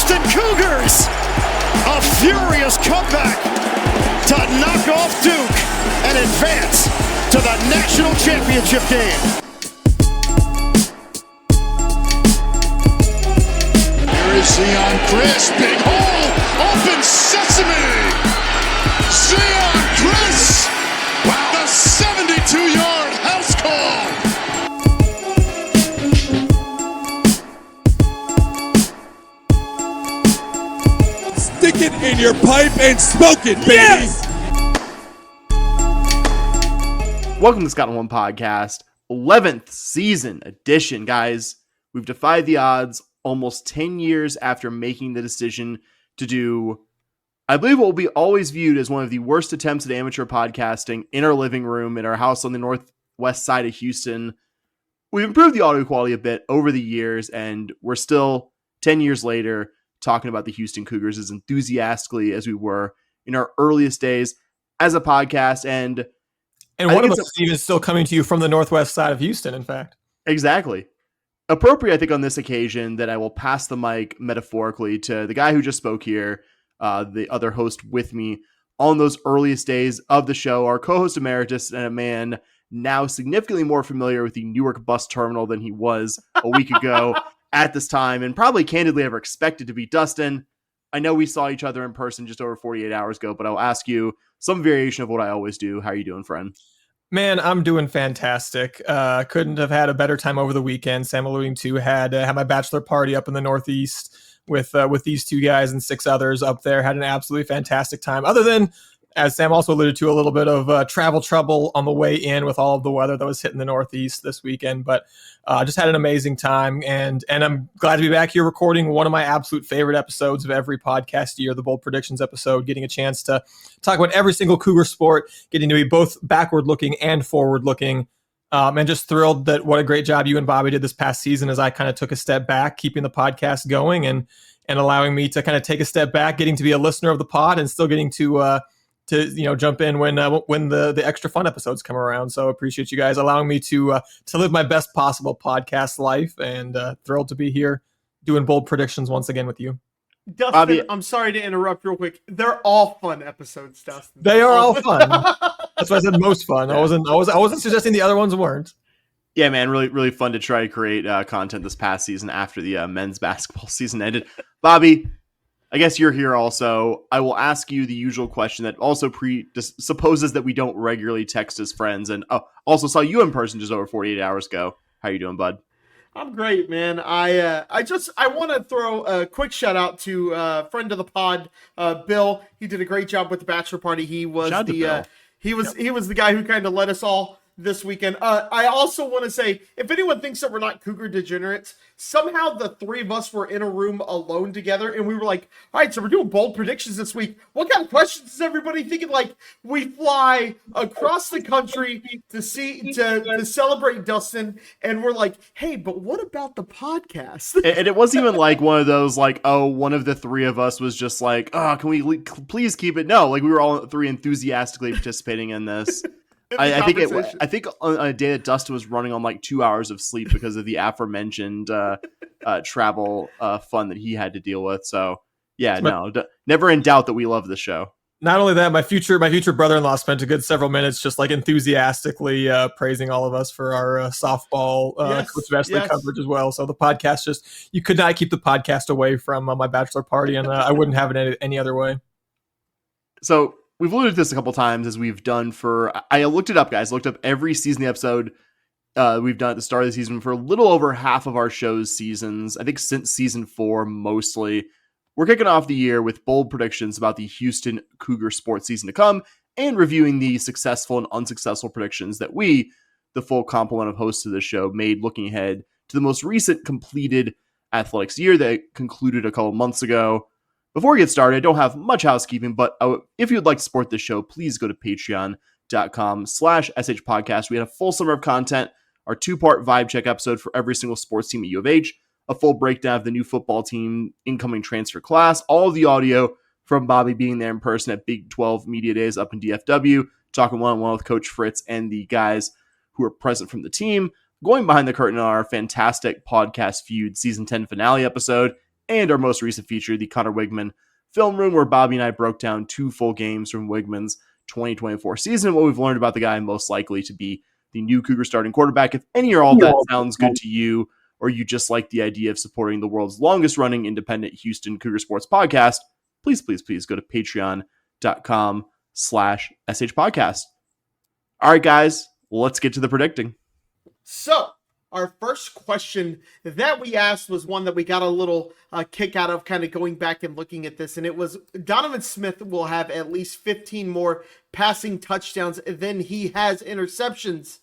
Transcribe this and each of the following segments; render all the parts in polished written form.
Houston Cougars, a furious comeback to knock off Duke and advance to the national championship game. Here is Zion Chris, big hole, open sesame. Zion Chris, wow, the 72-yard house call. Stick it in your pipe and smoke it, baby. Yes! Welcome to Scott on One Podcast, 11th season edition, guys. We've defied the odds almost 10 years after making the decision to do, I believe, what will be always viewed as one of the worst attempts at amateur podcasting in our living room in our house on the northwest side of Houston. We've improved the audio quality a bit over the years, and we're still 10 years later talking about the Houston Cougars as enthusiastically as we were in our earliest days as a podcast. And one of us even still coming to you from the northwest side of Houston, in fact. Exactly. Appropriate, I think, on this occasion that I will pass the mic metaphorically to the guy who just spoke here, the other host with me on those earliest days of the show, our co-host emeritus, and a man now significantly more familiar with the Newark bus terminal than he was a week ago at this time, and probably candidly ever expected to be. Dustin, I know we saw each other in person just over 48 hours ago, but I'll ask you some variation of what I always do. How are you doing, friend? Man, I'm doing fantastic. Couldn't have had a better time over the weekend. Sam alluding to had my bachelor party up in the Northeast with these two guys and 6 others up there. Had an absolutely fantastic time. Other than, as Sam also alluded to, a little bit of travel trouble on the way in with all of the weather that was hitting the Northeast this weekend. But just had an amazing time, and I'm glad to be back here recording one of my absolute favorite episodes of every podcast year, the Bold Predictions episode, getting a chance to talk about every single Cougar sport, getting to be both backward-looking and forward-looking, and just thrilled that what a great job you and Bobby did this past season as I kind of took a step back, keeping the podcast going and allowing me to kind of take a step back, getting to be a listener of the pod and still getting to jump in when the extra fun episodes come around. So appreciate you guys allowing me to live my best possible podcast life, and thrilled to be here doing Bold Predictions once again with you. Dustin, Bobby, I'm sorry to interrupt real quick. They're all fun episodes, Dustin. They are all fun. That's why I said most fun. I wasn't suggesting the other ones weren't. Yeah, man, really, really fun to try to create content this past season after the men's basketball season ended. Bobby, I guess you're here also. I will ask you the usual question that also supposes that we don't regularly text as friends, and also saw you in person just over 48 hours ago. How you doing, bud? I'm great, man. I want to throw a quick shout out to friend of the pod, Bill. He did a great job with the bachelor party. He was he was the guy who kind of led us all this weekend. I also want to say, if anyone thinks that we're not Cougar degenerates, somehow the 3 of us were in a room alone together, and we were like, all right, so we're doing Bold Predictions this week. What kind of questions is everybody thinking? Like, we fly across the country to celebrate Dustin, and we're like, hey, but what about the podcast? And it wasn't even like one of those, like, oh, one of the 3 of us was just like, oh, can we please keep it? No, like, we were all 3 enthusiastically participating in this. I think on a day that Dustin was running on like 2 hours of sleep because of the aforementioned travel fun that he had to deal with. So yeah, never in doubt that we love this show. Not only that, my future brother-in-law spent a good several minutes just like enthusiastically praising all of us for our softball Coach Vesely coverage as well. So the podcast you could not keep the podcast away from my bachelor party, and I wouldn't have it any other way. So we've alluded to this a couple times as we've done I looked it up, guys. Looked up every season episode we've done at the start of the season for a little over half of our show's seasons. I think since season 4, mostly. We're kicking off the year with bold predictions about the Houston Cougar sports season to come and reviewing the successful and unsuccessful predictions that we, the full complement of hosts of the show, made looking ahead to the most recent completed athletics year that concluded a couple months ago. Before we get started, I don't have much housekeeping, but if you'd like to support this show, please go to patreon.com/shpodcast. We had a full summer of content, our 2-part vibe check episode for every single sports team at U of H, a full breakdown of the new football team incoming transfer class, all of the audio from Bobby being there in person at Big 12 Media Days up in DFW, talking one-on-one with Coach Fritz and the guys who are present from the team, going behind the curtain on our fantastic podcast feud season 10 finale episode, and our most recent feature, the Connor Wigman Film Room, where Bobby and I broke down 2 full games from Wigman's 2024 season, what we've learned about the guy most likely to be the new Cougar starting quarterback. If any or all of that sounds good to you, or you just like the idea of supporting the world's longest running independent Houston Cougar sports podcast, please go to patreon.com/shpodcast. All right, guys, let's get to the predicting. So, our first question that we asked was one that we got a little kick out of, kind of going back and looking at this, and it was Donovan Smith will have at least 15 more passing touchdowns than he has interceptions.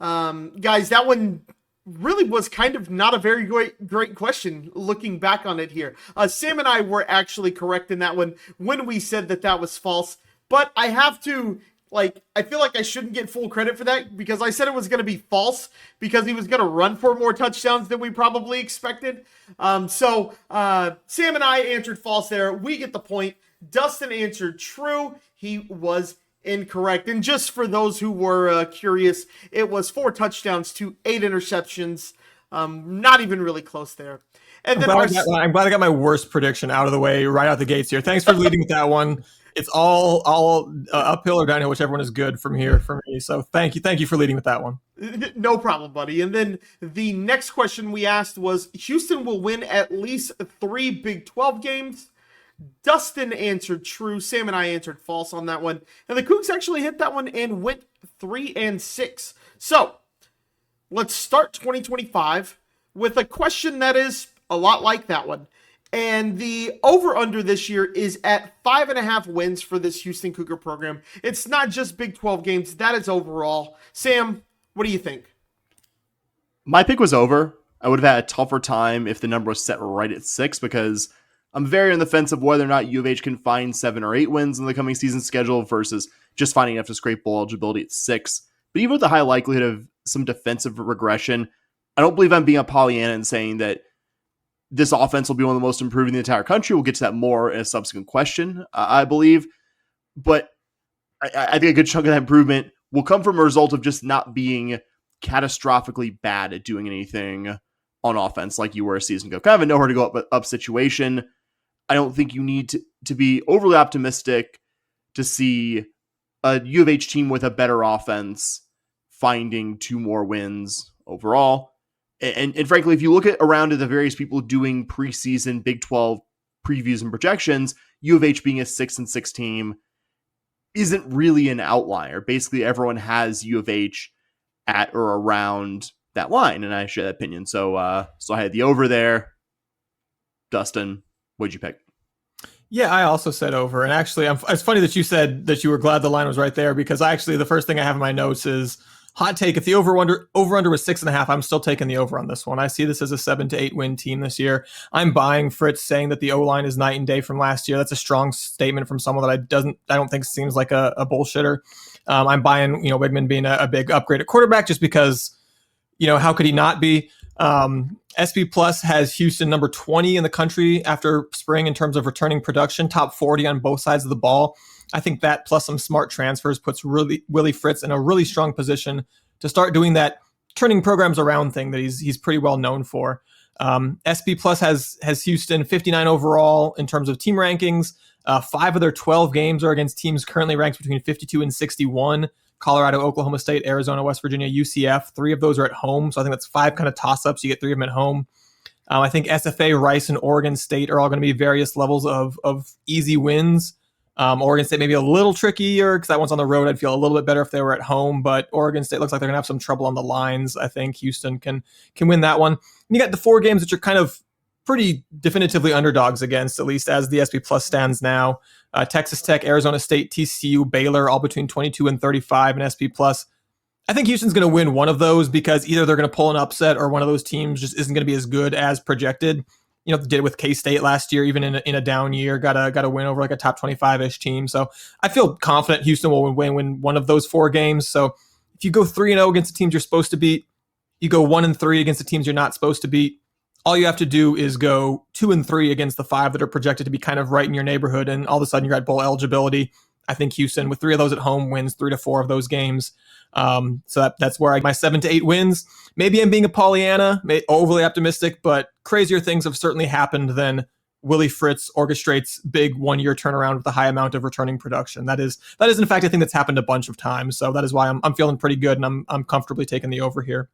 Guys, that one really was kind of not a very great question looking back on it here. Sam and I were actually correct in that one when we said that was false, but I have to... I feel like I shouldn't get full credit for that because I said it was going to be false because he was going to run for more touchdowns than we probably expected. So Sam and I answered false there. We get the point. Dustin answered true. He was incorrect. And just for those who were curious, it was 4 touchdowns to 8 interceptions. Not even really close there. And then I'm glad I got my worst prediction out of the way right out the gates here. Thanks for leading with that one. It's all uphill or downhill, whichever one is good from here for me. So thank you for leading with that one. No problem, buddy. And then the next question we asked was, Houston will win at least 3 Big 12 games. Dustin answered true. Sam and I answered false on that one. And the Cougs actually hit that one and went 3-6. So let's start 2025 with a question that is a lot like that one. And the over-under this year is at 5.5 wins for this Houston Cougar program. It's not just Big 12 games. That is overall. Sam, what do you think? My pick was over. I would have had a tougher time if the number was set right at 6 because I'm very on the fence of whether or not U of H can find 7 or 8 wins in the coming season schedule versus just finding enough to scrape bowl eligibility at 6. But even with the high likelihood of some defensive regression, I don't believe I'm being a Pollyanna and saying that this offense will be one of the most improved in the entire country. We'll get to that more in a subsequent question, I believe. But I think a good chunk of that improvement will come from a result of just not being catastrophically bad at doing anything on offense like you were a season ago. Kind of a nowhere to go up situation. I don't think you need to be overly optimistic to see a U of H team with a better offense finding 2 more wins overall. And frankly, if you look around at the various people doing preseason Big 12 previews and projections, U of H being a 6-6 team isn't really an outlier. Basically, everyone has U of H at or around that line, and I share that opinion. So I had the over there. Dustin, what'd you pick? Yeah, I also said over. And actually, it's funny that you said that you were glad the line was right there because the first thing I have in my notes is hot take. If the over-under was 6.5, I'm still taking the over on this one. I see this as a 7 to 8 win team this year. I'm buying Fritz saying that the O-line is night and day from last year. That's a strong statement from someone that I don't think seems like a bullshitter. I'm buying, Wigman being a big upgrade at quarterback just because, how could he not be? SP Plus has Houston number 20 in the country after spring in terms of returning production, top 40 on both sides of the ball. I think that plus some smart transfers puts Willie Fritz in a really strong position to start doing that turning programs around thing that he's pretty well known for. SP Plus has Houston 59 overall in terms of team rankings. 5 of their 12 games are against teams currently ranked between 52 and 61. Colorado, Oklahoma State, Arizona, West Virginia, UCF. 3 of those are at home. So I think that's 5 kind of toss-ups. You get 3 of them at home. I think SFA, Rice, and Oregon State are all going to be various levels of easy wins. Oregon State maybe a little trickier because that one's on the road. I'd feel a little bit better if they were at home, but Oregon State looks like they're going to have some trouble on the lines. I think Houston can win that one. And you got the 4 games that you're kind of pretty definitively underdogs against, at least as the SP Plus stands now. Texas Tech, Arizona State, TCU, Baylor, all between 22 and 35 in SP Plus. I think Houston's going to win one of those because either they're going to pull an upset or one of those teams just isn't going to be as good as projected. They did it with K-State last year, even in a down year, got a win over like a top 25-ish team. So I feel confident Houston will win one of those 4 games. So if you go 3-0 against the teams you're supposed to beat, you go 1-3 against the teams you're not supposed to beat. All you have to do is go 2-3 against the 5 that are projected to be kind of right in your neighborhood, and all of a sudden you're at bowl eligibility. I think Houston, with 3 of those at home, wins 3 to 4 of those games. So that's where my 7 to 8 wins. Maybe I'm being a Pollyanna, overly optimistic, but crazier things have certainly happened than Willie Fritz orchestrates big 1-year turnaround with a high amount of returning production. That is in fact a thing that's happened a bunch of times. So that is why I'm feeling pretty good, and I'm comfortably taking the over here.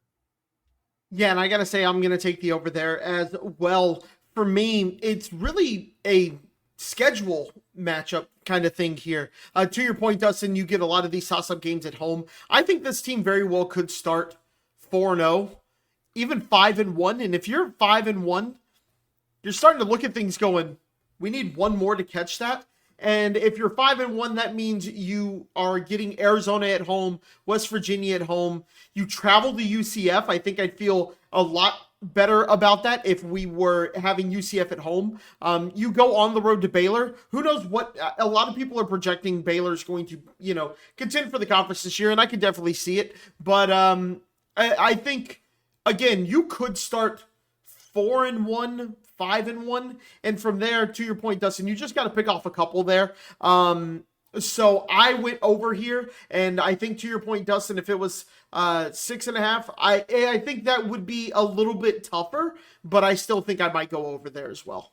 Yeah, and I gotta say I'm gonna take the over there as well. For me, it's really a schedule matchup kind of thing here. To your point, Dustin, you get a lot of these toss-up games at home. I think this team very well could start 4-0, even 5-1. And if you're 5-1, you're starting to look at things going, we need one more to catch that. And if you're 5-1, that means you are getting Arizona at home, West Virginia at home. You travel to UCF. I think I'd feel a lot better about that if we were having UCF at home. You go on the road to Baylor. Who knows what? A lot of people are projecting Baylor's going to, contend for the conference this year, and I can definitely see it. But I think, again, you could start 4-1, 5-1, and from there, to your point, Dustin, you just got to pick off a couple there. So I went over here, and I think, to your point, Dustin, if it was 6.5, I think that would be a little bit tougher, but I still think I might go over there as well.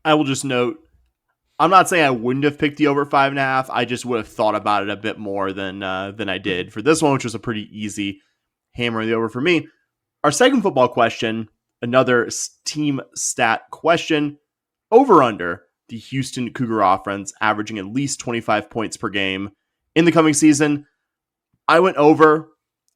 I will just note, I'm not saying I wouldn't have picked the over 5.5. I just would have thought about it a bit more than I did for this one, which was a pretty easy hammer the over for me. Our second football question, another team stat question, over under the Houston Cougar offense averaging at least 25 points per game in the coming season. I went over,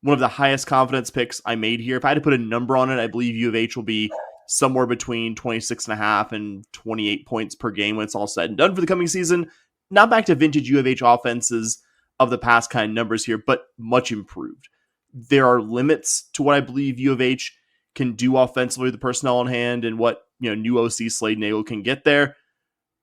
one of the highest confidence picks I made here. If I had to put a number on it, I believe U of H will be somewhere between 26.5 and 28 points per game when it's all said and done for the coming season. Not back to vintage U of H offenses of the past kind of numbers here, but much improved. There are limits to what I believe U of H can do offensively with the personnel on hand and what new OC Slade Nagel can get there.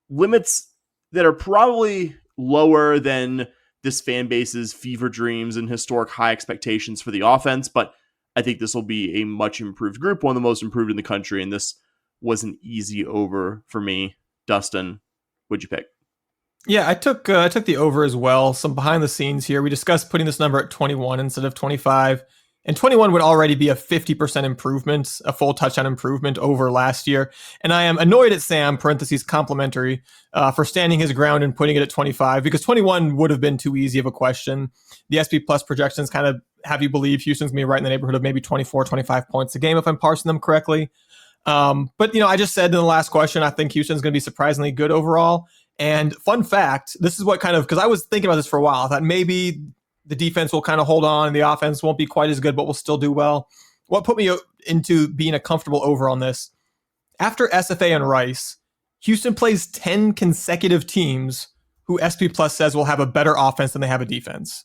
Limits that are probably lower than this fan base's fever dreams and historic high expectations for the offense, but I think this will be a much improved group, one of the most improved in the country, and this was an easy over for me. Dustin, what'd you pick? Yeah, I took the over as well. Some behind the scenes here. We discussed putting this number at 21 instead of 25. And 21 would already be a 50% improvement, a full touchdown improvement over last year. And I am annoyed at Sam, parentheses complimentary, for standing his ground and putting it at 25, because 21 would have been too easy of a question. The SP Plus projections kind of have you believe Houston's going to be right in the neighborhood of maybe 24, 25 points a game if I'm parsing them correctly. But, I just said in the last question, I think Houston's going to be surprisingly good overall. And fun fact, this is what because I was thinking about this for a while. I thought maybe the defense will kind of hold on and the offense won't be quite as good, but will still do well. What put me into being a comfortable over on this? After SFA and Rice, Houston plays 10 consecutive teams who SP Plus says will have a better offense than they have a defense.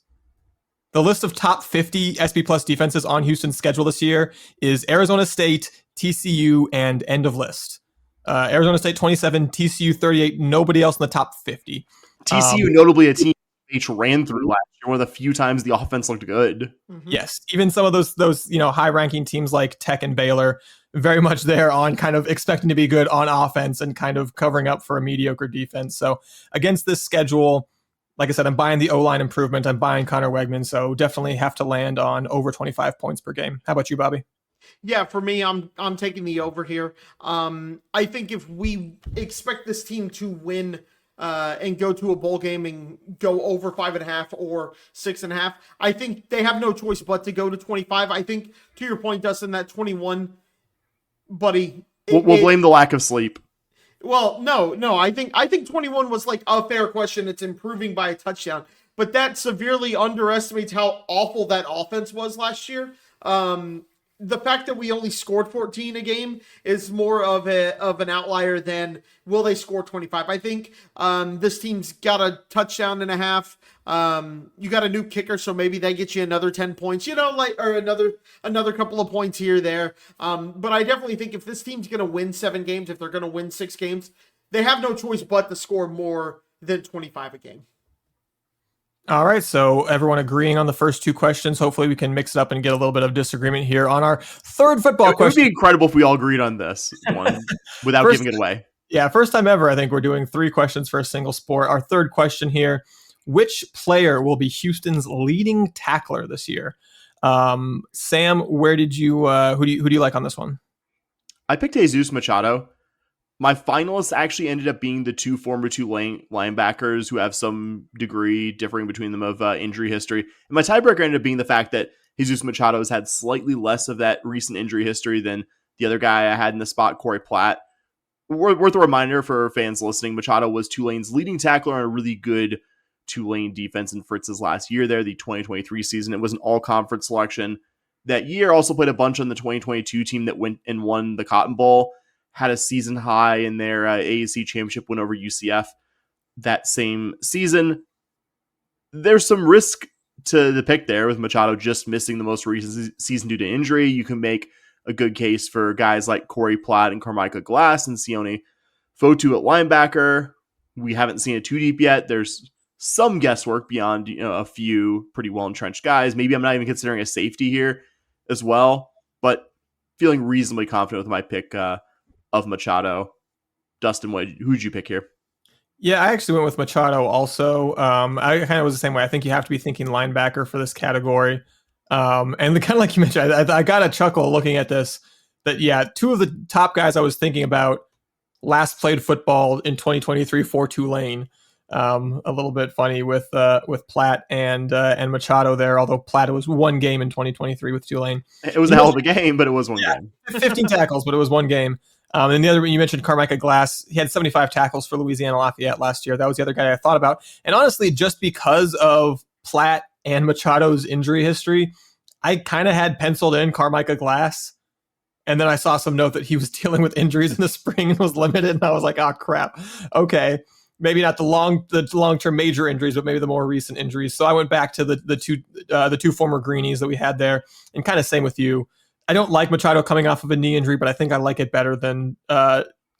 The list of top 50 SP Plus defenses on Houston's schedule this year is Arizona State, TCU, and end of list. Arizona State 27, TCU 38, nobody else in the top 50. TCU, notably a team H ran through last year, one of the few times the offense looked good. Mm-hmm. Yes, even some of those high-ranking teams like Tech and Baylor, very much there on kind of expecting to be good on offense and kind of covering up for a mediocre defense. So against this schedule, like I said, I'm buying the O-line improvement. I'm buying Connor Wegman, so definitely have to land on over 25 points per game. How about you, Bobby? Yeah, for me, I'm taking the over here. I think if we expect this team to win and go to a bowl game and go over 5.5 or 6.5, I think they have no choice but to go to 25. I think, to your point, Dustin, that 21, buddy. We'll blame the lack of sleep. Well, no. I think 21 was like a fair question. It's improving by a touchdown, but that severely underestimates how awful that offense was last year. The fact that we only scored 14 a game is more of an outlier than will they score 25. I think this team's got a touchdown and a half. You got a new kicker, so maybe that gets you another 10 points, or another couple of points here or there. But I definitely think if this team's going to win 7 games, if they're going to win 6 games, they have no choice but to score more than 25 a game. All right, so everyone agreeing on the first 2 questions. Hopefully we can mix it up and get a little bit of disagreement here on our third football question. It would be incredible if we all agreed on this one without giving it away. Yeah, first time ever. I think we're doing 3 questions for a single sport. Our third question here: which player will be Houston's leading tackler this year? Sam, where did you who do you like on this one? I picked Jesus Machado. My finalists actually ended up being the 2 former Tulane linebackers who have some degree differing between them of injury history. And my tiebreaker ended up being the fact that Jesus Machado has had slightly less of that recent injury history than the other guy I had in the spot, Corey Platt. Worth a reminder for fans listening, Machado was Tulane's leading tackler on a really good Tulane defense in Fritz's last year there, the 2023 season. It was an all-conference selection that year. Also played a bunch on the 2022 team that went and won the Cotton Bowl. Had a season high in their AAC championship win over UCF that same season. There's some risk to the pick there with Machado just missing the most recent season due to injury. You can make a good case for guys like Corey Platt and Carmichael Glass and Sione Fotu at linebacker. We haven't seen it too deep yet. There's some guesswork beyond a few pretty well-entrenched guys. Maybe I'm not even considering a safety here as well, but feeling reasonably confident with my pick of Machado. Dustin, who'd you pick here? Yeah, I actually went with Machado also. I kind of was the same way. I think you have to be thinking linebacker for this category. And kind of like you mentioned, I got a chuckle looking at this, that, yeah, 2 of the top guys I was thinking about last played football in 2023 for Tulane. A little bit funny with Platt and Machado there, although Platt was 1 game in 2023 with Tulane. It was a hell of a game, but it was 1 game. 15 tackles, but it was 1 game. And the other one you mentioned, Carmichael Glass, he had 75 tackles for Louisiana Lafayette last year. That was the other guy I thought about. And honestly, just because of Platt and Machado's injury history, I kind of had penciled in Carmichael Glass. And then I saw some note that he was dealing with injuries in the spring and was limited. And I was like, oh, crap. Okay. Maybe not the long-term major injuries, but maybe the more recent injuries. So I went back to the 2 former greenies that we had there, and kind of same with you. I don't like Machado coming off of a knee injury, but I think I like it better than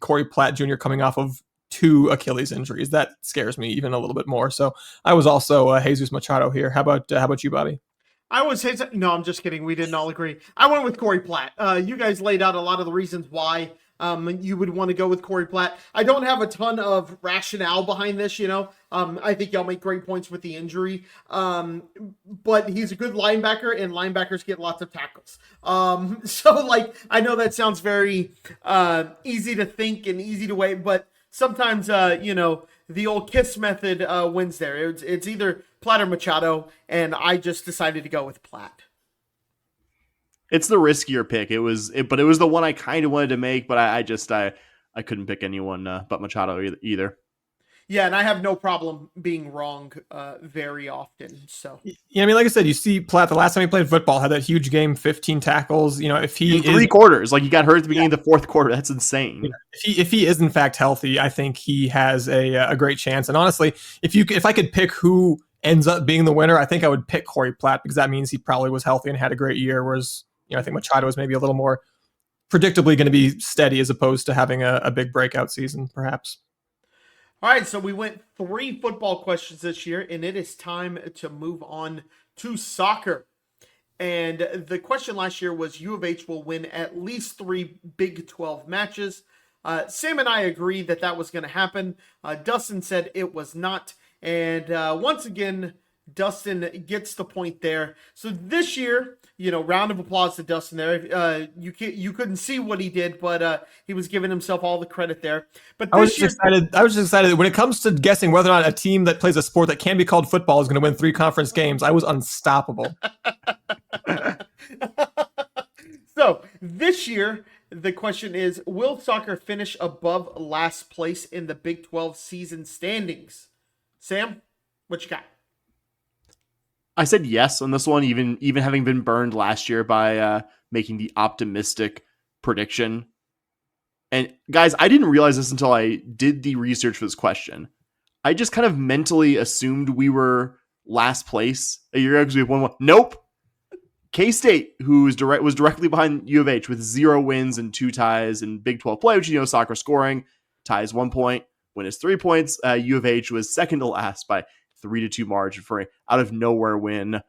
Corey Platt Jr. coming off of 2 Achilles injuries. That scares me even a little bit more. So I was also Jesus Machado here. How about you, Bobby? No, I'm just kidding. We didn't all agree. I went with Corey Platt. You guys laid out a lot of the reasons why you would want to go with Corey Platt. I don't have a ton of rationale behind this, I think y'all make great points with the injury. But he's a good linebacker, and linebackers get lots of tackles. So I know that sounds very easy to think and easy to weigh, but sometimes, the old KISS method wins there. It's either Platt or Machado, and I just decided to go with Platt. It's the riskier pick. But it was the one I kind of wanted to make, but I couldn't pick anyone but Machado either. Yeah, and I have no problem being wrong very often. So yeah, I mean, like I said, you see Platt the last time he played football had that huge game, 15 tackles. If he in 3 quarters, he got hurt at the beginning of the 4th quarter. That's insane. If he is in fact healthy, I think he has a great chance. And honestly, if I could pick who ends up being the winner, I think I would pick Corey Platt, because that means he probably was healthy and had a great year. Whereas I think Machado is maybe a little more predictably going to be steady as opposed to having a big breakout season, perhaps. All right, so we went 3 football questions this year, and it is time to move on to soccer. And the question last year was U of H will win at least 3 Big 12 matches. Sam and I agree that was going to happen. Dustin said it was not. And once again, Dustin gets the point there. So this year, round of applause to Dustin there. You couldn't see what he did, but he was giving himself all the credit there. But I was just excited when it comes to guessing whether or not a team that plays a sport that can be called football is going to win 3 conference games. I was unstoppable. So this year, the question is, will soccer finish above last place in the Big 12 season standings? Sam, what you got? I said yes on this one, even having been burned last year by making the optimistic prediction. And guys, I didn't realize this until I did the research for this question. I just kind of mentally assumed we were last place a year ago because we have 1-1. Nope. K-State, who was directly behind U of H with 0 wins and 2 ties in Big 12 play, which soccer scoring, ties 1 point, win is 3 points. U of H was second to last by 3-2 margin for an out of nowhere win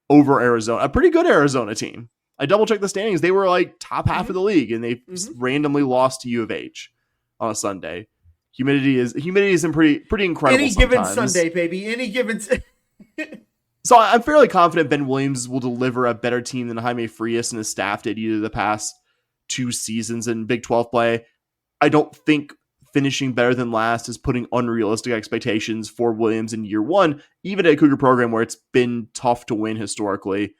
over Arizona, a pretty good Arizona team. I double checked the standings; they were top half of the league, and they randomly lost to U of H on a Sunday. Humidity is in pretty incredible. Any given sometimes. Sunday, baby. Any given. So I'm fairly confident Ben Williams will deliver a better team than Jaime Frias and his staff did either the past 2 seasons in Big 12 play. I don't think finishing better than last is putting unrealistic expectations for Williams in year 1, even at a Cougar program where it's been tough to win historically.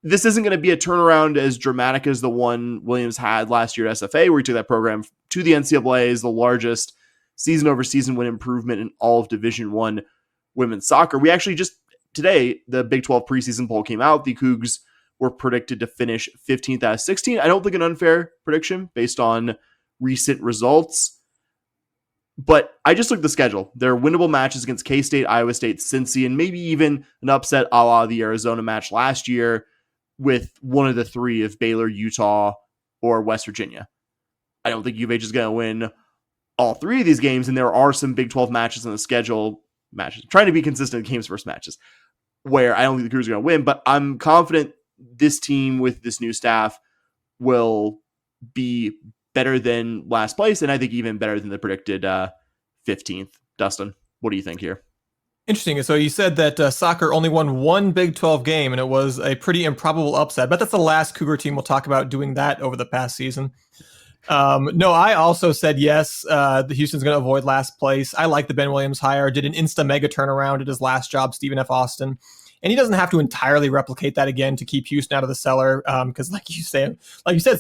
This isn't going to be a turnaround as dramatic as the one Williams had last year at SFA, where he took that program to the NCAA as the largest season-over-season win improvement in all of Division I women's soccer. We actually just today, the Big 12 preseason poll came out. The Cougs were predicted to finish 15th out of 16. I don't think an unfair prediction based on recent results. But I just looked at the schedule. There are winnable matches against K-State, Iowa State, Cincy, and maybe even an upset a la the Arizona match last year with one of the 3 of Baylor, Utah, or West Virginia. I don't think UVH is going to win all 3 of these games, and there are some Big 12 matches on the schedule. Trying to be consistent games versus matches, where I don't think the Cougars are going to win, but I'm confident this team with this new staff will be better than last place, and I think even better than the predicted 15th. Dustin, what do you think here? Interesting. So you said that soccer only won 1 Big 12 game, and it was a pretty improbable upset. But that's the last Cougar team we'll talk about doing that over the past season. No, I also said yes. The Houston's going to avoid last place. I like the Ben Williams hire. Did an insta mega turnaround at his last job, Stephen F. Austin, and he doesn't have to entirely replicate that again to keep Houston out of the cellar. Because, like you said,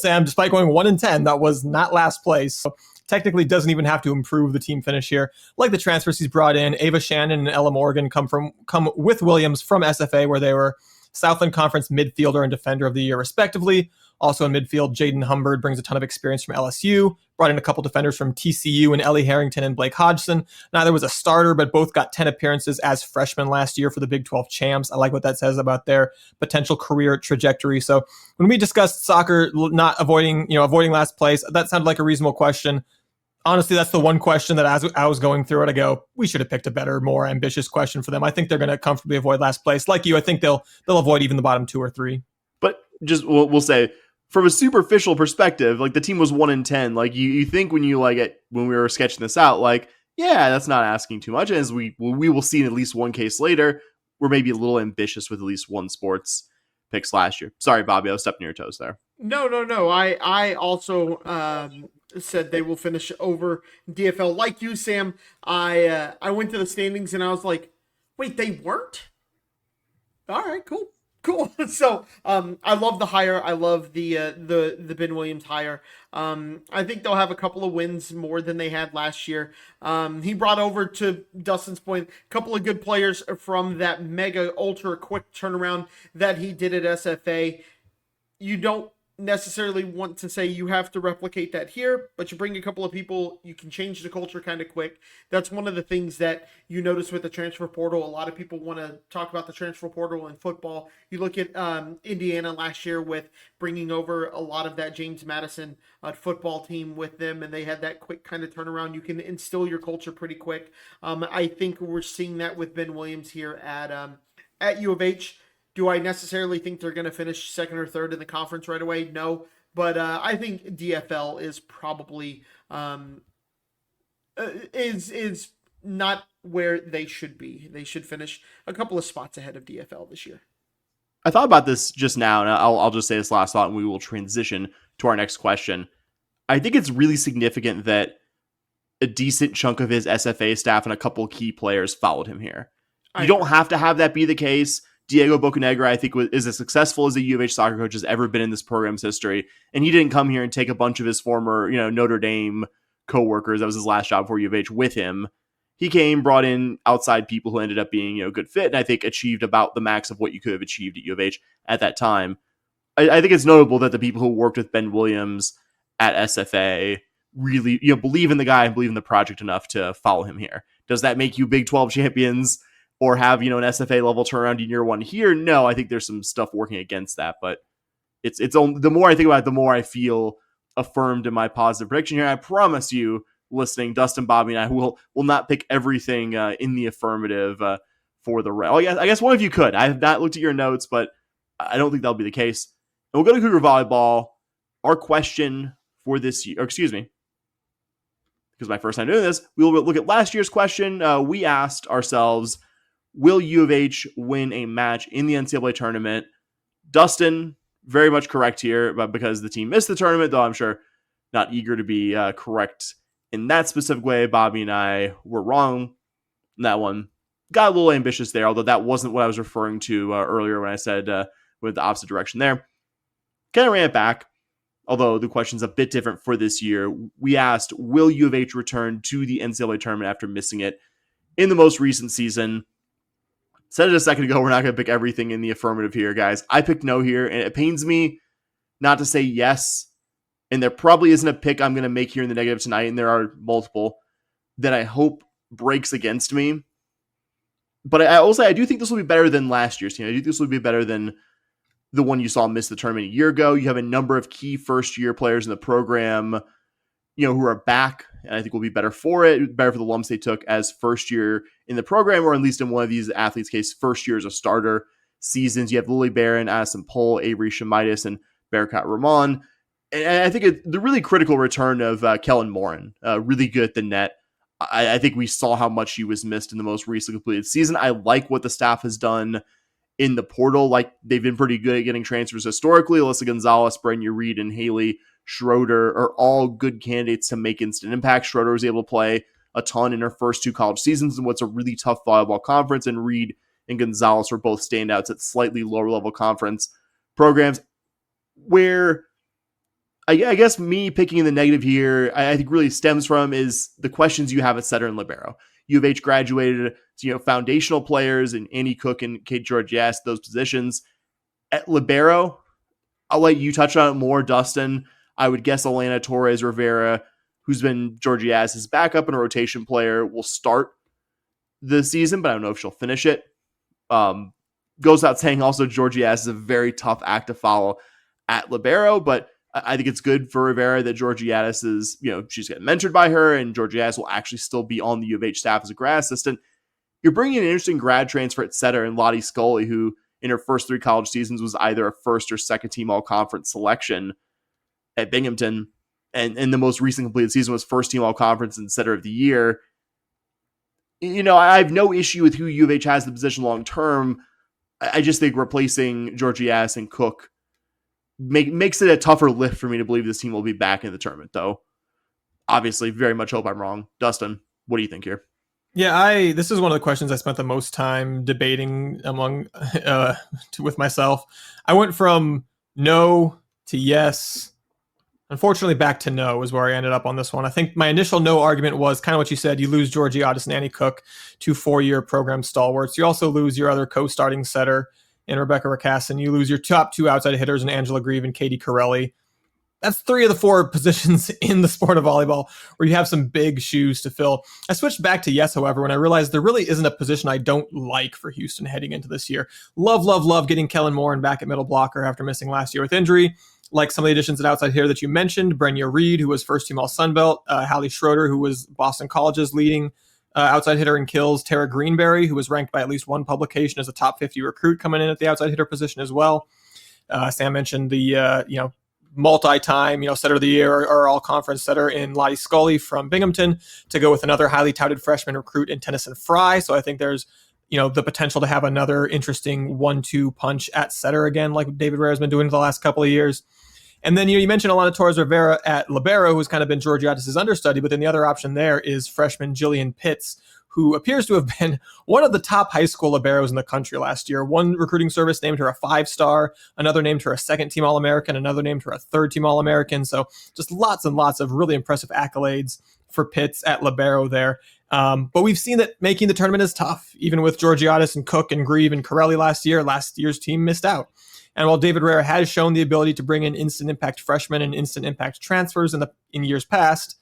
Sam, despite going 1-10, that was not last place. So technically, doesn't even have to improve the team finish here. Like the transfers he's brought in, Ava Shannon and Ella Morgan come with Williams from SFA, where they were Southland Conference midfielder and defender of the year, respectively. Also in midfield, Jaden Humbird brings a ton of experience from LSU, brought in a couple defenders from TCU and Ellie Harrington and Blake Hodgson. Neither was a starter, but both got 10 appearances as freshmen last year for the Big 12 champs. I like what that says about their potential career trajectory. So when we discussed soccer not avoiding last place, that sounded like a reasonable question. Honestly, that's the one question that as I was going through it, I go, we should have picked a better, more ambitious question for them. I think they're going to comfortably avoid last place. Like you, I think they'll avoid even the bottom 2 or 3. But just we'll say, from a superficial perspective, like the team was 1-10. Like you think when you when we were sketching this out, like, yeah, that's not asking too much. As we will see in at least one case later, we're maybe a little ambitious with at least one sports picks last year. Sorry, Bobby, I was stepping on your toes there. No. I also said they will finish over DFL. Like you, Sam, I went to the standings and I was like, wait, they weren't? All right, cool. So I love the hire. I love the Ben Williams hire. I think they'll have a couple of wins more than they had last year. He brought over, to Dustin's point, a couple of good players from that mega ultra quick turnaround that he did at SFA. You don't necessarily want to say you have to replicate that here, but you bring a couple of people, you can change the culture kind of quick. That's one of the things that you notice with the transfer portal. A lot of people want to talk about the transfer portal in football. You look at Indiana last year with bringing over a lot of that James Madison football team with them, and they had that quick kind of turnaround. You can instill your culture pretty quick. I think we're seeing that with Ben Williams here at U of H. Do I necessarily think they're going to finish second or third in the conference right away? No, but I think DFL is probably is not where they should be. They should finish a couple of spots ahead of DFL this year. I thought about this just now, and I'll just say this last thought, and we will transition to our next question. I think it's really significant that a decent chunk of his SFA staff and a couple key players followed him here. You don't have to have that be the case. Diego Bocanegra, I think, is as successful as a U of H soccer coach has ever been in this program's history. And he didn't come here and take a bunch of his former, Notre Dame coworkers, that was his last job for U of H, with him. He came, brought in outside people who ended up being, a good fit, and I think achieved about the max of what you could have achieved at U of H at that time. I think it's notable that the people who worked with Ben Williams at SFA really, believe in the guy and believe in the project enough to follow him here. Does that make you Big 12 champions or have, an SFA level turnaround in year one here? No, I think there's some stuff working against that, but it's only, the more I think about it, the more I feel affirmed in my positive prediction here. I promise you, listening, Dustin, Bobby, and I will not pick everything in the affirmative for the rest. I guess one of you could. I have not looked at your notes, but I don't think that'll be the case. And we'll go to Cougar Volleyball. Our question for this year, because my first time doing this, we will look at last year's question. We asked ourselves, will U of H win a match in the NCAA tournament? Dustin, very much correct here, but because the team missed the tournament, though I'm sure not eager to be correct in that specific way. Bobby and I were wrong in that one. Got a little ambitious there, although that wasn't what I was referring to earlier when I said went the opposite direction there. Kind of ran it back, although the question's a bit different for this year. We asked, will U of H return to the NCAA tournament after missing it in the most recent season? Said it a second ago, we're not going to pick everything in the affirmative here, guys. I picked no here, and it pains me not to say yes. And there probably isn't a pick I'm going to make here in the negative tonight, and there are multiple that I hope breaks against me. But I will say I do think this will be better than last year's team. I do think this will be better than the one you saw miss the tournament a year ago. You have a number of key first-year players in the program, who are back, and I think will be better for it, better for the lumps they took as first year in the program, or at least in one of these athletes' case, first year as a starter seasons. You have Lily Barron, Addison Pohl, Avery Shemitis, and Barakat Rahman. And I think the really critical return of Kellen Morin, really good at the net. I think we saw how much she was missed in the most recently completed season. I like what the staff has done in the portal. Like, they've been pretty good at getting transfers historically. Alyssa Gonzalez, Brenya Reed, and Haley Schroeder are all good candidates to make instant impact. Schroeder was able to play a ton in her first two college seasons in what's a really tough volleyball conference, and Reed and Gonzalez were both standouts at slightly lower level conference programs. Where I guess me picking in the negative here, I think really stems from is the questions you have at setter and libero. U of H graduated, foundational players in Annie Cook and Kate Georgias, those positions. At libero, I'll let you touch on it more, Dustin. I would guess Elena Torres Rivera, who's been Georgias' backup and a rotation player, will start the season, but I don't know if she'll finish it. Goes out saying also Georgias is a very tough act to follow at libero, but I think it's good for Rivera that Georgiadis is, she's getting mentored by her, and Georgiadis will actually still be on the U of H staff as a grad assistant. You're bringing an interesting grad transfer at setter in Lottie Scully, who in her first three college seasons was either a first or second team all-conference selection at Binghamton, and in the most recent completed season was first team all-conference and setter of the year. I have no issue with who U of H has the position long-term. I just think replacing Georgiadis and Cook makes it a tougher lift for me to believe this team will be back in the tournament, though. Obviously, very much hope I'm wrong. Dustin, what do you think here? Yeah, this is one of the questions I spent the most time debating with myself. I went from no to yes. Unfortunately, back to no is where I ended up on this one. I think my initial no argument was kind of what you said. You lose Georgiadis and Annie Cook, 2 4-year program stalwarts. You also lose your other co-starting setter in Rebecca Racassin. You lose your top 2 outside hitters in Angela Grieve and Katie Corelli. That's 3 of the 4 positions in the sport of volleyball where you have some big shoes to fill. I switched back to yes, however, when I realized there really isn't a position I don't like for Houston heading into this year. Love getting Kellen Morin back at middle blocker after missing last year with injury. Like some of the additions at outside hitter that you mentioned, Brenya Reed, who was first team all Sunbelt, Hallie Schroeder, who was Boston College's leading outside hitter in kills, Tara Greenberry, who was ranked by at least one publication as a top 50 recruit coming in at the outside hitter position as well. Sam mentioned the multi-time setter of the year or all conference setter in Lottie Scully from Binghamton to go with another highly touted freshman recruit in Tennyson Fry. So I think there's the potential to have another interesting 1-2 punch at setter again, like David Rare has been doing for the last couple of years. And then you mentioned Alana Torres Rivera at libero, who's kind of been Georgiadis' understudy, but then the other option there is freshman Jillian Pitts, who appears to have been one of the top high school liberos in the country last year. One recruiting service named her a 5-star, another named her a second-team All-American, another named her a third-team All-American. So just lots and lots of really impressive accolades for Pitts at libero there. But we've seen that making the tournament is tough, even with Georgiadis and Cook and Grieve and Corelli last year's team missed out. And while David Rare has shown the ability to bring in instant impact freshmen and instant impact transfers in years past,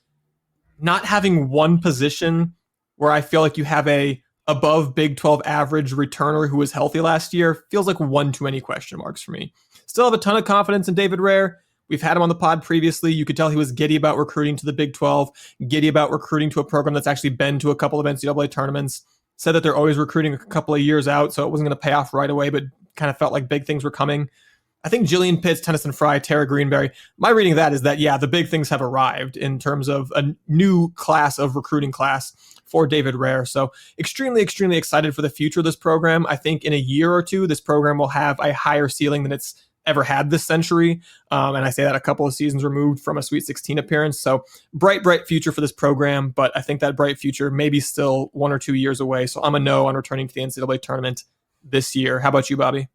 not having one position where I feel like you have a above Big 12 average returner who was healthy last year feels like one too many question marks for me. Still have a ton of confidence in David Rare. We've had him on the pod previously. You could tell he was giddy about recruiting to the Big 12, giddy about recruiting to a program that's actually been to a couple of NCAA tournaments, said that they're always recruiting a couple of years out, so it wasn't going to pay off right away, but kind of felt like big things were coming. I think Jillian Pitts, Tennyson Fry, Tara Greenberry. My reading of that is that, yeah, the big things have arrived in terms of a new class of recruiting class for David Rare. So extremely, extremely excited for the future of this program. I think in a year or two, this program will have a higher ceiling than it's ever had this century. And I say that a couple of seasons removed from a Sweet 16 appearance. So bright, bright future for this program. But I think that bright future may be still 1 or 2 years away. So I'm a no on returning to the NCAA tournament this year. How about you, Bobby?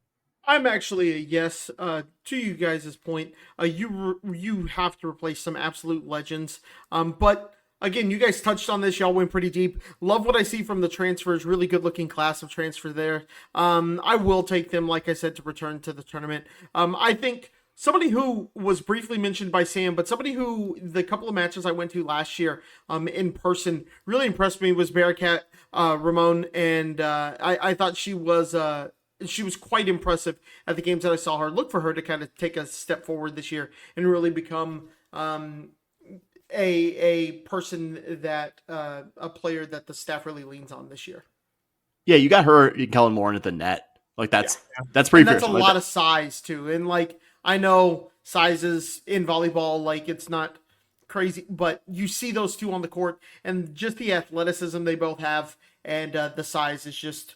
I'm actually a yes. To you guys' point, you have to replace some absolute legends. But again, you guys touched on this. Y'all went pretty deep. Love what I see from the transfers. Really good looking class of transfer there. I will take them, like I said, to return to the tournament. I think somebody who was briefly mentioned by Sam, but somebody who the couple of matches I went to last year in person really impressed me was Bearcat Ramon, and I thought she was quite impressive at the games that I saw her. Look for her to kind of take a step forward this year and really become a person that a player that the staff really leans on this year. Yeah, you got her, Kellen Moore at the net. Like that's pretty. And that's fierce. a lot of size too. And like I know sizes in volleyball, like it's not crazy, but you see those two on the court, and just the athleticism they both have, and the size is just.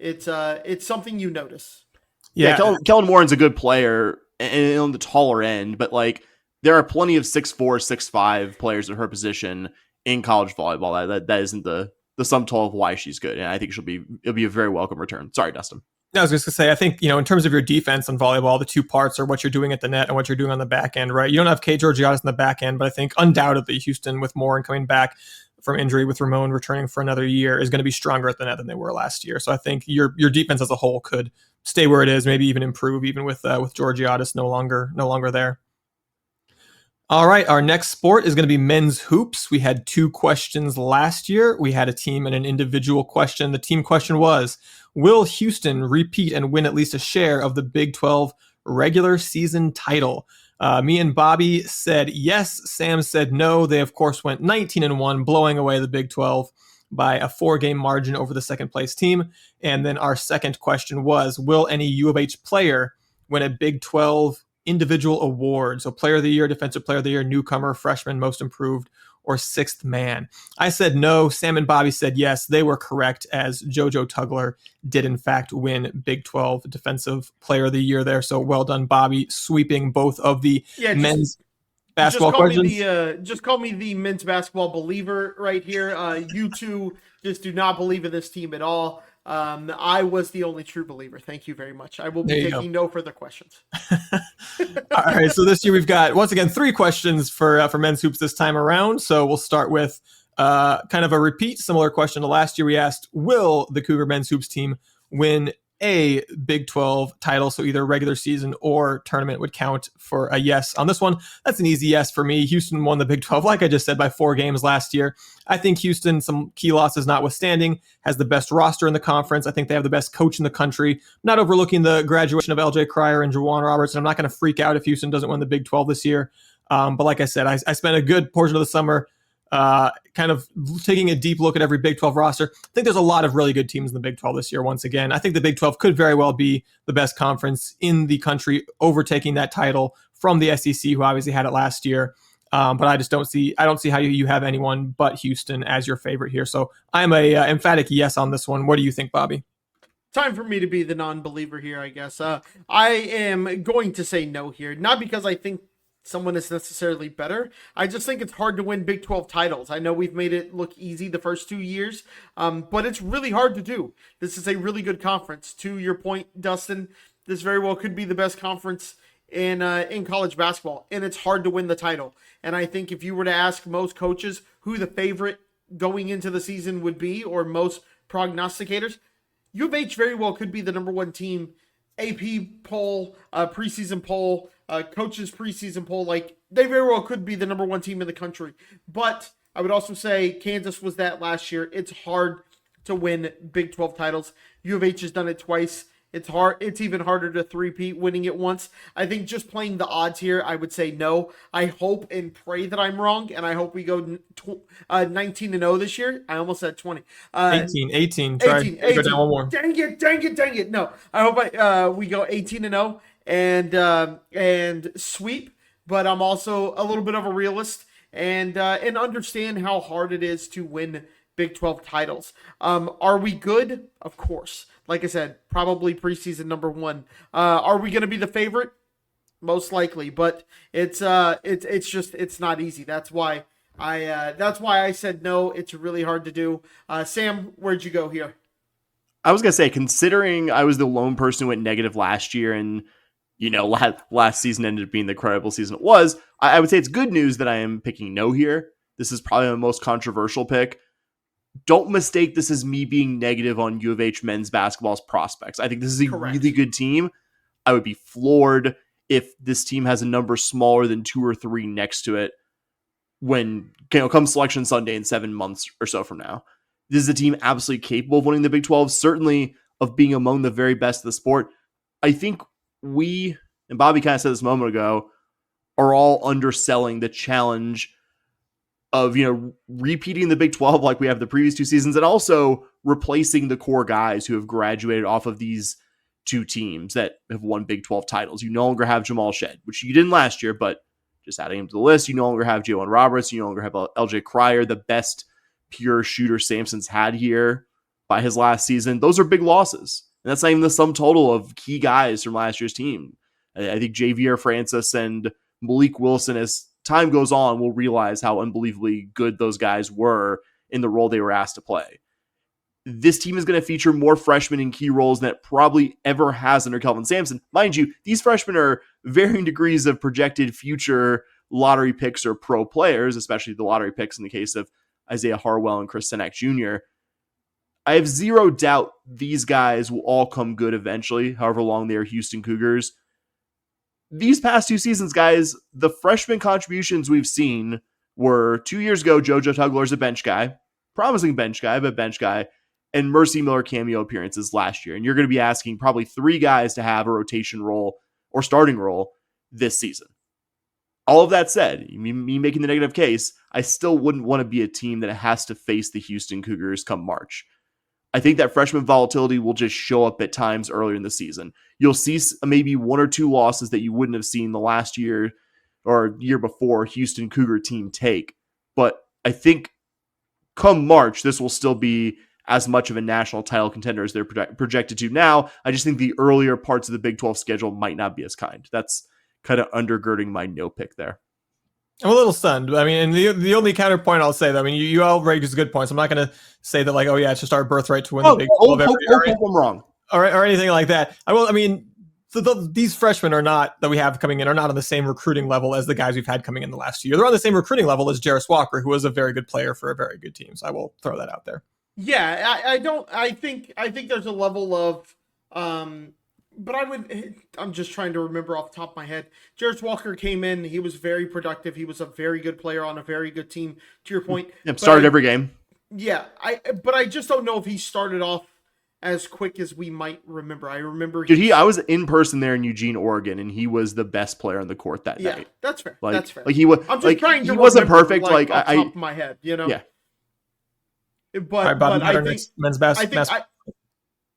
It's something you notice. Yeah, Kellen Warren's a good player and on the taller end, but like there are plenty of 6'4", 6'5" players at her position in college volleyball. That isn't the sum total of why she's good, and I think it'll be a very welcome return. Sorry, Dustin. I was just gonna say, I think, in terms of your defense on volleyball, the two parts are what you're doing at the net and what you're doing on the back end, right? You don't have Kay Georgiadis in the back end, but I think undoubtedly Houston with Moore coming back from injury, with Ramon returning for another year, is going to be stronger at the net than they were last year. So I think your defense as a whole could stay where it is, maybe even improve, even with Georgiadis no longer there. All right, our next sport is going to be men's hoops. We had 2 questions last year. We had a team and an individual question. The team question was, will Houston repeat and win at least a share of the Big 12 regular season title? Me and Bobby said yes. Sam said no. They, of course, went 19-1, blowing away the Big 12 by a 4-game margin over the second place team. And then our second question was, will any U of H player win a Big 12 individual award? So player of the year, defensive player of the year, newcomer, freshman, most improved, or sixth man. I said no. Sam and Bobby said yes. They were correct, as JoJo Tugler did in fact win Big 12 defensive player of the year there. So well done, Bobby, sweeping both of the men's basketball questions. Just call me the men's basketball believer right here. You two just do not believe in this team at all. I was the only true believer. Thank you very much. I will be taking no further questions. All right. So this year we've got, once again, 3 questions for men's hoops this time around. So we'll start with kind of a repeat, similar question to last year. We asked, will the Cougar men's hoops team win a Big 12 title? So either regular season or tournament would count for a yes on this one. That's an easy yes for me. Houston won the Big 12, like I just said, by 4 games last year. I think Houston, some key losses notwithstanding, has the best roster in the conference. I think they have the best coach in the country. Not overlooking the graduation of LJ Cryer and Juwan Roberts. And I'm not going to freak out if Houston doesn't win the Big 12 this year. But like I said, I spent a good portion of the summer kind of taking a deep look at every Big 12 roster. I think there's a lot of really good teams in the Big 12 this year. Once again, I think the Big 12 could very well be the best conference in the country, overtaking that title from the SEC, who obviously had it last year. But I don't see how you have anyone but Houston as your favorite here. So I'm a emphatic yes on this one. What do you think, Bobby? Time for me to be the non-believer here, I guess. I am going to say no here, not because I think someone is necessarily better. I just think it's hard to win Big 12 titles. I know we've made it look easy the first 2 years, but it's really hard to do. This is a really good conference. To your point, Dustin, this very well could be the best conference in college basketball, and it's hard to win the title. And I think if you were to ask most coaches who the favorite going into the season would be, or most prognosticators, U of H very well could be the number 1 team. AP poll, preseason poll, coaches preseason poll, like they very well could be the number 1 team in the country. But I would also say Kansas was that last year. It's hard to win Big 12 titles. U of H has done it twice. It's hard. It's even harder to three-peat winning it once. I think just playing the odds here, I would say no. I hope and pray that I'm wrong, and I hope we go 19-0 this year. I almost said 20. 18. Try 18. Go down one more. Dang it. No, I hope we go 18-0, and sweep, but I'm also a little bit of a realist and understand how hard it is to win Big 12 titles. Are we good? Of course. Like I said, probably preseason number 1. Are we going to be the favorite? Most likely, but it's not easy. That's why I said no. It's really hard to do. Sam, where'd you go here? I was gonna say, considering I was the lone person who went negative last year, and last season ended up being the incredible season it was, I would say it's good news that I am picking no here. This is probably the most controversial pick. Don't mistake this as me being negative on U of H men's basketball's prospects. I think this is a really good team. I would be floored if this team has a number smaller than 2 or 3 next to it when come Selection Sunday in 7 months or so from now. This is a team absolutely capable of winning the Big 12, certainly of being among the very best of the sport. I think we, and Bobby kind of said this a moment ago, are all underselling the challenge of, repeating the Big 12 like we have the previous 2 seasons, and also replacing the core guys who have graduated off of these 2 teams that have won Big 12 titles. You no longer have Jamal Shed, which you didn't last year, but just adding him to the list. You no longer have Jalen Roberts. You no longer have LJ Cryer, the best pure shooter Samson's had here by his last season. Those are big losses. And that's not even the sum total of key guys from last year's team. I think Javier Francis and Malik Wilson, as time goes on, will realize how unbelievably good those guys were in the role they were asked to play. This team is going to feature more freshmen in key roles than it probably ever has under Kelvin Sampson. Mind you, these freshmen are varying degrees of projected future lottery picks or pro players, especially the lottery picks in the case of Isaiah Harwell and Chris Senek Jr. I have zero doubt these guys will all come good eventually, however long they are Houston Cougars. These past 2 seasons, guys, the freshman contributions we've seen were 2 years ago, JoJo Tugler's a bench guy, promising bench guy, but bench guy, and Mercy Miller cameo appearances last year. And you're going to be asking probably 3 guys to have a rotation role or starting role this season. All of that said, me making the negative case, I still wouldn't want to be a team that has to face the Houston Cougars come March. I think that freshman volatility will just show up at times earlier in the season. You'll see maybe 1 or 2 losses that you wouldn't have seen the last year or year before Houston Cougar team take. But I think come March, this will still be as much of a national title contender as they're projected to now. I just think the earlier parts of the Big 12 schedule might not be as kind. That's kind of undergirding my no pick there. I'm a little stunned. I mean, and the only counterpoint I'll say, though, I mean, you all raised good points. I'm not going to say that, like, oh, yeah, it's just our birthright to win the Big 12 every year. I'm wrong. Or anything like that. These freshmen that we have coming in are not on the same recruiting level as the guys we've had coming in the last year. They're on the same recruiting level as Jarris Walker, who was a very good player for a very good team. So I will throw that out there. Yeah, I think there's a level of, but I'm just trying to remember off the top of my head. Jarris Walker came in, he was very productive. He was a very good player on a very good team, to your point. Yep, started every game. Yeah, but I just don't know if he started off as quick as we might remember. I remember I was in person there in Eugene, Oregon, and he was the best player on the court that night. Yeah, that's fair. Like, that's fair. Like he was, I'm just trying to he wasn't remember, perfect. Like off I top of my head, you know. Yeah. But I think men's basketball.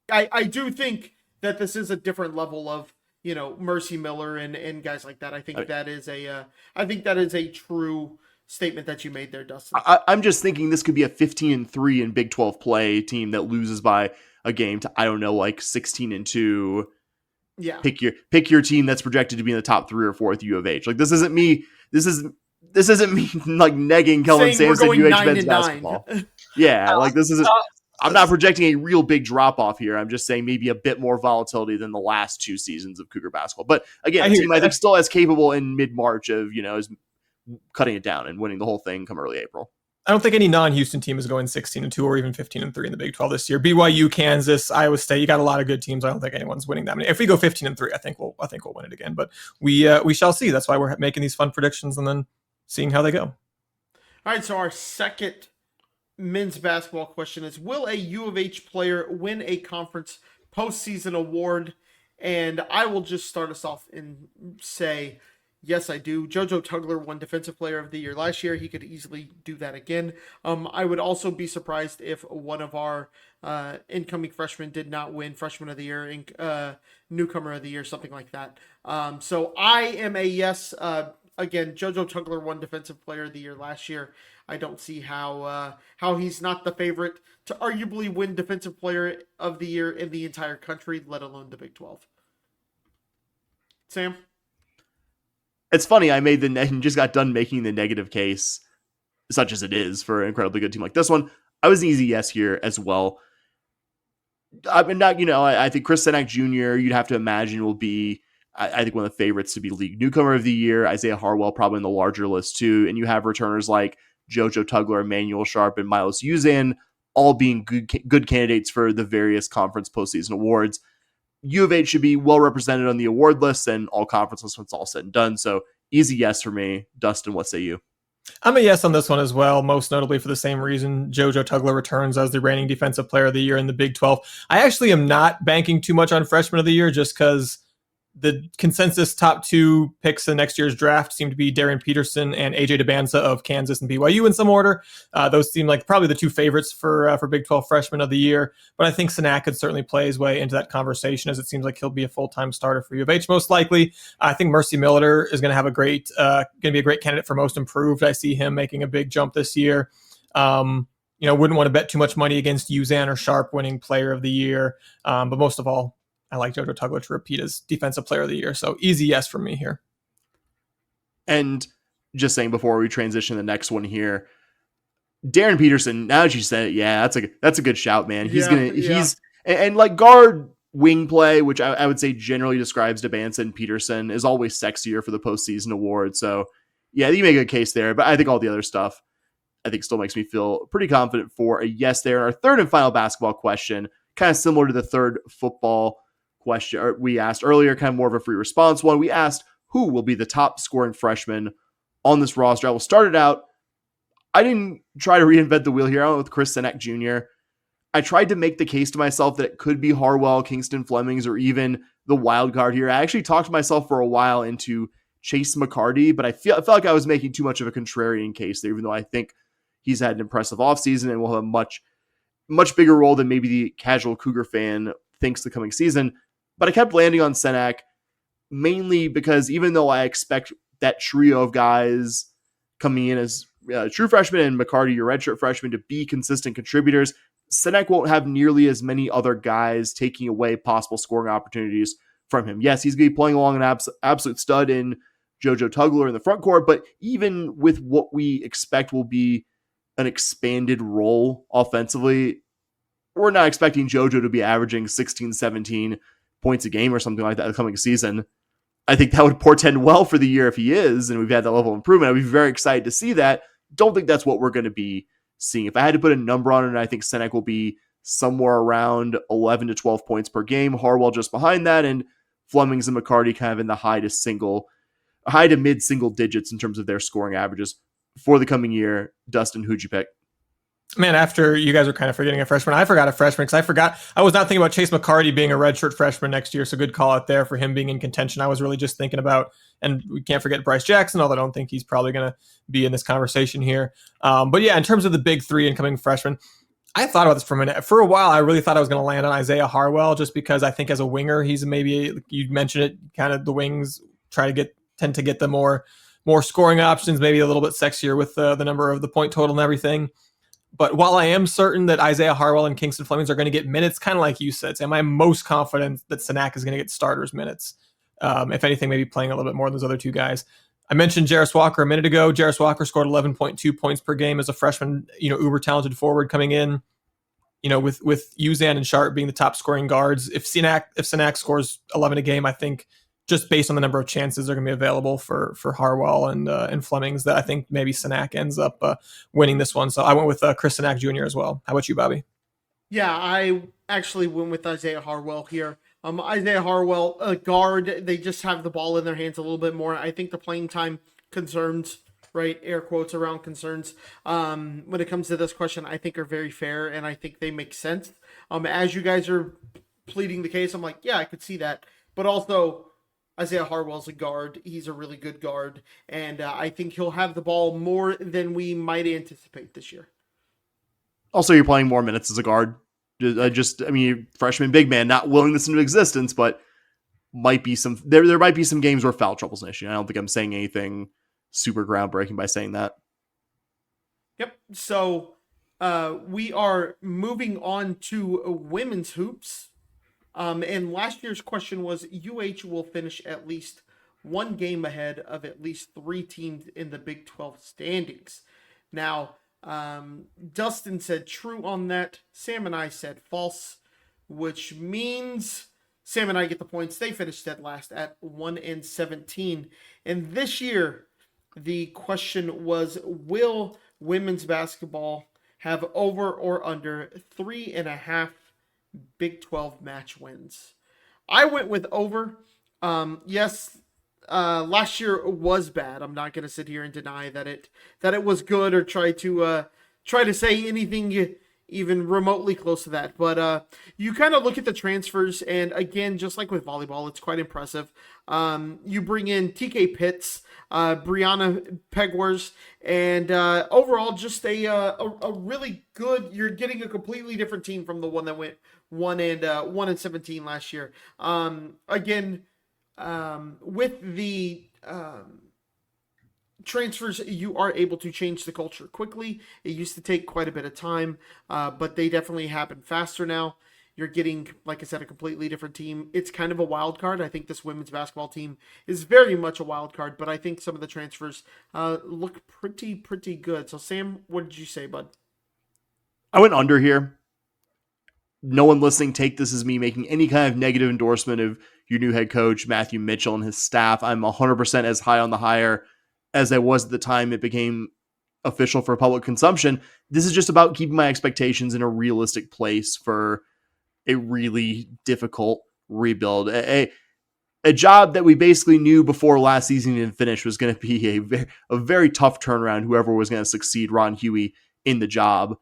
I do think that this is a different level of, Mercy Miller and guys like that. I think that is a true statement that you made there, Dustin. I'm just thinking this could be a 15-3 in Big 12 play team that loses by a game to, I don't know, like 16-2. Yeah. Pick your team that's projected to be in the top 3 or 4 at U of H. Like, this isn't me like negging Kelvin Sampson UH men's basketball. Yeah, like this isn't. I'm not projecting a real big drop off here. I'm just saying maybe a bit more volatility than the last 2 seasons of Cougar basketball. But again, a team I think still as capable in mid-March of, is cutting it down and winning the whole thing come early April. I don't think any non-Houston team is going 16-2 or even 15-3 in the Big 12 this year. BYU, Kansas, Iowa State, you got a lot of good teams. I don't think anyone's winning that many. If we go 15-3, I think we'll win it again. But we shall see. That's why we're making these fun predictions and then seeing how they go. All right, so our second men's basketball question is, will a U of H player win a conference postseason award? And I will just start us off and say Yes, I do. JoJo Tugler won Defensive Player of the Year last year. He could easily do that again. I would also be surprised if one of our incoming freshmen did not win Freshman of the Year, Newcomer of the Year, something like that. So I am a yes. Again, JoJo Tugler won Defensive Player of the Year last year. I don't see how he's not the favorite to arguably win Defensive Player of the Year in the entire country, let alone the Big 12. Sam? It's funny, just got done making the negative case, such as it is, for an incredibly good team like this one. I was an easy yes here as well. I think Chris Senak Jr., you'd have to imagine, will be, I think, one of the favorites to be league newcomer of the year. Isaiah Harwell probably in the larger list too. And you have returners like JoJo Tugler, Emmanuel Sharp, and Miles Uzan, all being good candidates for the various conference postseason awards. U of H should be well represented on the award list and all conference lists when it's all said and done. So easy yes for me. Dustin, what say you? I'm a yes on this one as well, most notably for the same reason. JoJo Tugler returns as the reigning Defensive Player of the Year in the Big 12. I actually am not banking too much on Freshman of the Year just because the consensus top two picks in next year's draft seem to be Darren Peterson and AJ DeBanza of Kansas and BYU in some order. Those seem like probably the two favorites for Big 12 Freshman of the Year. But I think Senak could certainly play his way into that conversation, as it seems like he'll be a full-time starter for U of H most likely. I think Mercy Miller is going to have going to be a great candidate for most improved. I see him making a big jump this year. Wouldn't want to bet too much money against Uzan or Sharp winning Player of the Year. But most of all, I like JoJo Tugler to repeat as Defensive Player of the Year. So easy yes from me here. And just saying before we transition to the next one here, Darren Peterson, now that you said it, yeah, that's a good shout, man. He's like guard wing play, which I would say generally describes DeBanza and Peterson, is always sexier for the postseason award. So yeah, you make a case there, but I think all the other stuff still makes me feel pretty confident for a yes there. Our third and final basketball question, kind of similar to the third football question we asked earlier, kind of more of a free response one. We asked who will be the top scoring freshman on this roster. I will start it out. I didn't try to reinvent the wheel here. I went with Chris Senak Jr. I tried to make the case to myself that it could be Harwell, Kingston Flemings, or even the wild card here. I actually talked myself for a while into Chase McCarty, but I felt like I was making too much of a contrarian case there, even though I think he's had an impressive offseason and will have a much, much bigger role than maybe the casual Cougar fan thinks the coming season. But I kept landing on Senak mainly because even though I expect that trio of guys coming in as true freshmen and McCarty, your redshirt freshman, to be consistent contributors, Senak won't have nearly as many other guys taking away possible scoring opportunities from him. Yes, he's going to be playing along an absolute stud in JoJo Tugler in the front court, but even with what we expect will be an expanded role offensively, we're not expecting JoJo to be averaging 16, 17 points a game or something like that the coming season. I think that would portend well for the year if he is, and we've had that level of improvement. I'd be very excited to see that. Don't think that's what we're going to be seeing. If I had to put a number on it, I think Senak will be somewhere around 11 to 12 points per game. Harwell just behind that, and Flemings and McCarty kind of in the high to mid single digits in terms of their scoring averages for the coming year. Dustin, who'd you pick? Man, after you guys were kind of forgetting a freshman, I forgot a freshman because I was not thinking about Chase McCarty being a redshirt freshman next year. So good call out there for him being in contention. I was really just thinking about, and we can't forget Bryce Jackson, although I don't think he's probably going to be in this conversation here. But yeah, in terms of the big three incoming freshmen, I thought about this for a while. I really thought I was going to land on Isaiah Harwell just because I think as a winger, he's maybe, you mentioned it, kind of the wings tend to get the more scoring options, maybe a little bit sexier with the number of the point total and everything. But while I am certain that Isaiah Harwell and Kingston Flemings are going to get minutes, kind of like you said, Sam, I'm most confident that Senak is going to get starters minutes. If anything, maybe playing a little bit more than those other two guys. I mentioned Jarris Walker a minute ago. Jarris Walker scored 11.2 points per game as a freshman, uber talented forward coming in. With Uzan and Sharp being the top scoring guards. If Senak scores 11 a game, I think just based on the number of chances that are going to be available for Harwell and Flemings, that I think maybe Senak ends up winning this one. So I went with Chris Senak Jr. as well. How about you, Bobby? Yeah, I actually went with Isaiah Harwell here. Isaiah Harwell, a guard, they just have the ball in their hands a little bit more. I think the playing time concerns, right, air quotes around concerns, when it comes to this question, I think are very fair, and I think they make sense. As you guys are pleading the case, I'm like, yeah, I could see that. But also, Isaiah Harwell's a guard. He's a really good guard, and I think he'll have the ball more than we might anticipate this year. Also, you're playing more minutes as a guard. Freshman big man, not willing this into existence, but might be some there might be some games where foul trouble's an issue. I don't think I'm saying anything super groundbreaking by saying that. Yep. So we are moving on to women's hoops. And last year's question was UH will finish at least one game ahead of at least 3 teams in the Big 12 standings. Now, Dustin said true on that. Sam and I said false, which means Sam and I get the points. They finished dead last at 1-17. And this year, the question was, will women's basketball have over or under 3.5 Big 12 match wins? I went with over. Yes, last year was bad. I'm not going to sit here and deny that it was good or try to say anything even remotely close to that. But you kind of look at the transfers, and again, just like with volleyball, it's quite impressive. You bring in TK Pitts, Brianna Pegwars, and overall just a really good. You're getting a completely different team from the one that went 1-17 last year. With the transfers, you are able to change the culture quickly. It used to take quite a bit of time, but they definitely happen faster now. You're getting, like I said, a completely different team. It's kind of a wild card. I think this women's basketball team is very much a wild card, but I think some of the transfers look pretty good. So, Sam, what did you say, bud? I went under here. No one listening, take this as me making any kind of negative endorsement of your new head coach, Matthew Mitchell, and his staff. I'm 100% as high on the hire as I was at the time it became official for public consumption. This is just about keeping my expectations in a realistic place for a really difficult rebuild. A job that we basically knew before last season and finish was going to be a very tough turnaround, whoever was going to succeed Ron Huey in the job.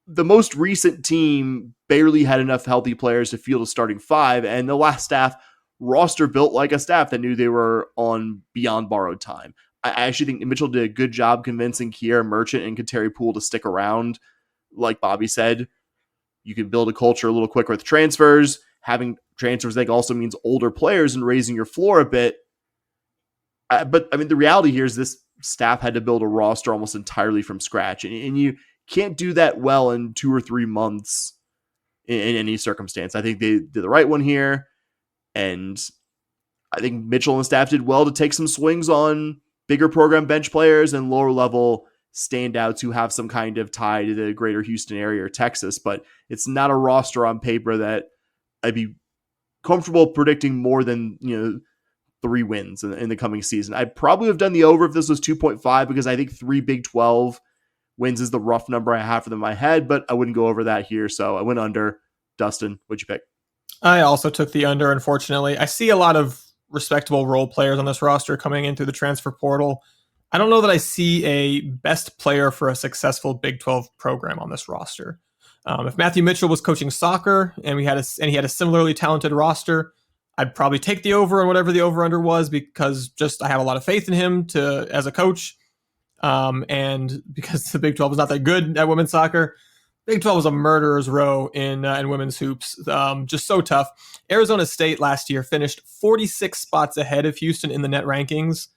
The most recent team barely had enough healthy players to field a starting 5, and the last staff roster built like a staff that knew they were on beyond borrowed time. I actually think Mitchell did a good job convincing Kiera Merchant and Kateri Poole to stick around. Like Bobby said, you can build a culture a little quicker with transfers. Having transfers like also means older players and raising your floor a bit. But I mean, the reality here is this staff had to build a roster almost entirely from scratch, and you can't do that well in 2 or 3 months in any circumstance. I think they did the right one here, and I think Mitchell and staff did well to take some swings on bigger program bench players and lower level standouts who have some kind of tie to the greater Houston area or Texas, but it's not a roster on paper that I'd be comfortable predicting more than 3 wins in the coming season. I'd probably have done the over if this was 2.5 because I think 3 Big 12 wins is the rough number I have for them in my head, but I wouldn't go over that here, so I went under. Dustin, what'd you pick? I also took the under, unfortunately. I see a lot of respectable role players on this roster coming in through the transfer portal. I don't know that I see a best player for a successful Big 12 program on this roster. If Matthew Mitchell was coaching soccer and he had a similarly talented roster, I'd probably take the over on whatever the over-under was because just I have a lot of faith in him as a coach. And because the Big 12 is not that good at women's soccer, Big 12 was a murderer's row in women's hoops. Just so tough. Arizona State last year finished 46 spots ahead of Houston in the net rankings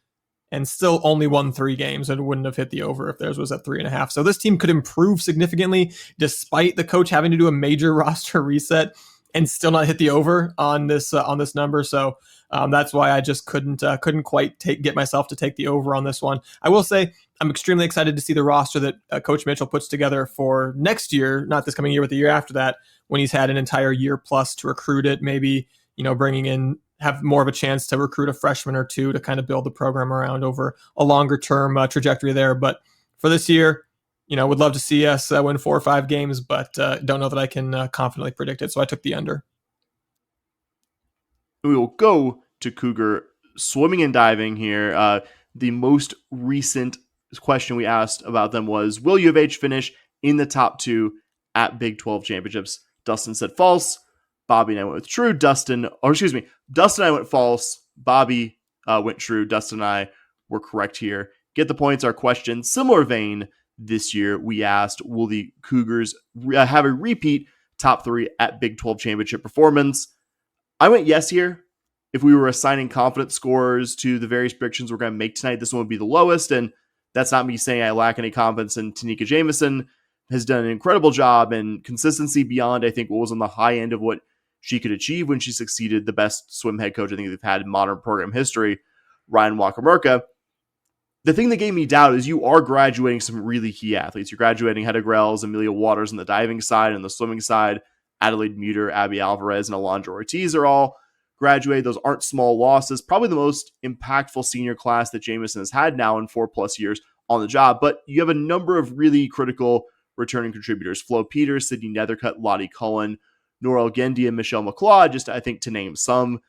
and still only won 3 games and wouldn't have hit the over if theirs was at 3.5. So this team could improve significantly despite the coach having to do a major roster reset and still not hit the over on this number. So that's why I just couldn't quite get myself to take the over on this one. I will say I'm extremely excited to see the roster that Coach Mitchell puts together for next year, not this coming year, but the year after that, when he's had an entire year plus to recruit it, maybe, bringing in, have more of a chance to recruit a freshman or 2 to kind of build the program around over a longer term trajectory there. But for this year, would love to see us win 4 or 5 games, but don't know that I can confidently predict it. So I took the under. We will go to Cougar swimming and diving here. The most recent question we asked about them was, will U of H finish in the top 2 at Big 12 championships? Dustin said false. Bobby and I went with true. Dustin and I went false. Bobby went true. Dustin and I were correct here. Get the points. Our question, similar vein this year, we asked, will the Cougars have a repeat top 3 at Big 12 championship performance? I went yes here. If we were assigning confidence scores to the various predictions we're going to make tonight, this one would be the lowest. And that's not me saying I lack any confidence in Tanika Jameson. Has done an incredible job and consistency beyond, I think, what was on the high end of what she could achieve when she succeeded the best swim head coach I think they've had in modern program history, Ryan Walker-Merca. The thing that gave me doubt is you are graduating some really key athletes. You're graduating Hedda Grels, Amelia Waters on the diving side and the swimming side. Adelaide Muter, Abby Alvarez, and Alondra Ortiz are all graduated. Those aren't small losses. Probably the most impactful senior class that Jameson has had now in 4+ years on the job. But you have a number of really critical returning contributors. Flo Peters, Sydney Nethercutt, Lottie Cullen, Norel Gendy, and Michelle McLeod, just I think to name some.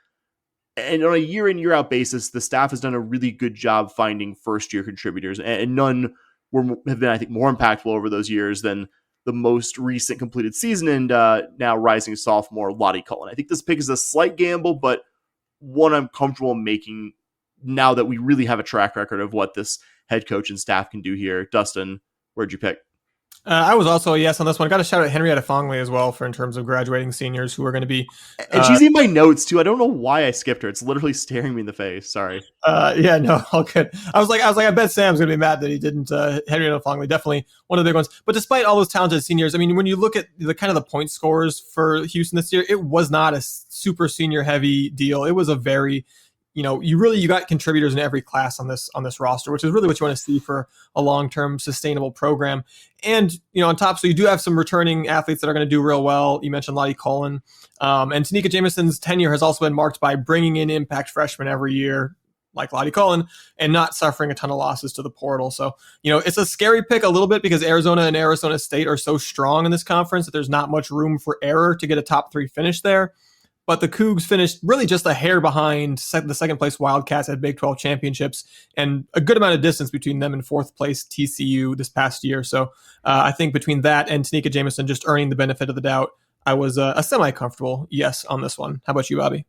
And on a year in, year out basis, the staff has done a really good job finding first-year contributors, and none have been, I think, more impactful over those years than the most recent completed season and now rising sophomore Lottie Cullen. I think this pick is a slight gamble, but one I'm comfortable making now that we really have a track record of what this head coach and staff can do here. Dustin, where'd you pick? I was also a yes on this one. I got a shout out Henrietta Fongley as well for in terms of graduating seniors who are going to be. And she's in my notes too. I don't know why I skipped her. It's literally staring me in the face. Sorry. Yeah, no, all good. I was like, I bet Sam's going to be mad that he didn't. Henrietta Fongley, definitely one of the big ones. But despite all those talented seniors, I mean, when you look at the kind of the point scores for Houston this year, it was not a super senior heavy deal. It was a very, you got contributors in every class on this roster, which is really what you want to see for a long-term sustainable program. And, on top, so you do have some returning athletes that are going to do real well. You mentioned Lottie Cullen. And Tanika Jameson's tenure has also been marked by bringing in impact freshmen every year, like Lottie Cullen, and not suffering a ton of losses to the portal. So, it's a scary pick a little bit because Arizona and Arizona State are so strong in this conference that there's not much room for error to get a top 3 finish there. But the Cougs finished really just a hair behind the second place Wildcats at Big 12 championships and a good amount of distance between them and fourth place TCU this past year. So I think between that and Tanika Jameson just earning the benefit of the doubt, I was a semi-comfortable yes on this one. How about you, Bobby?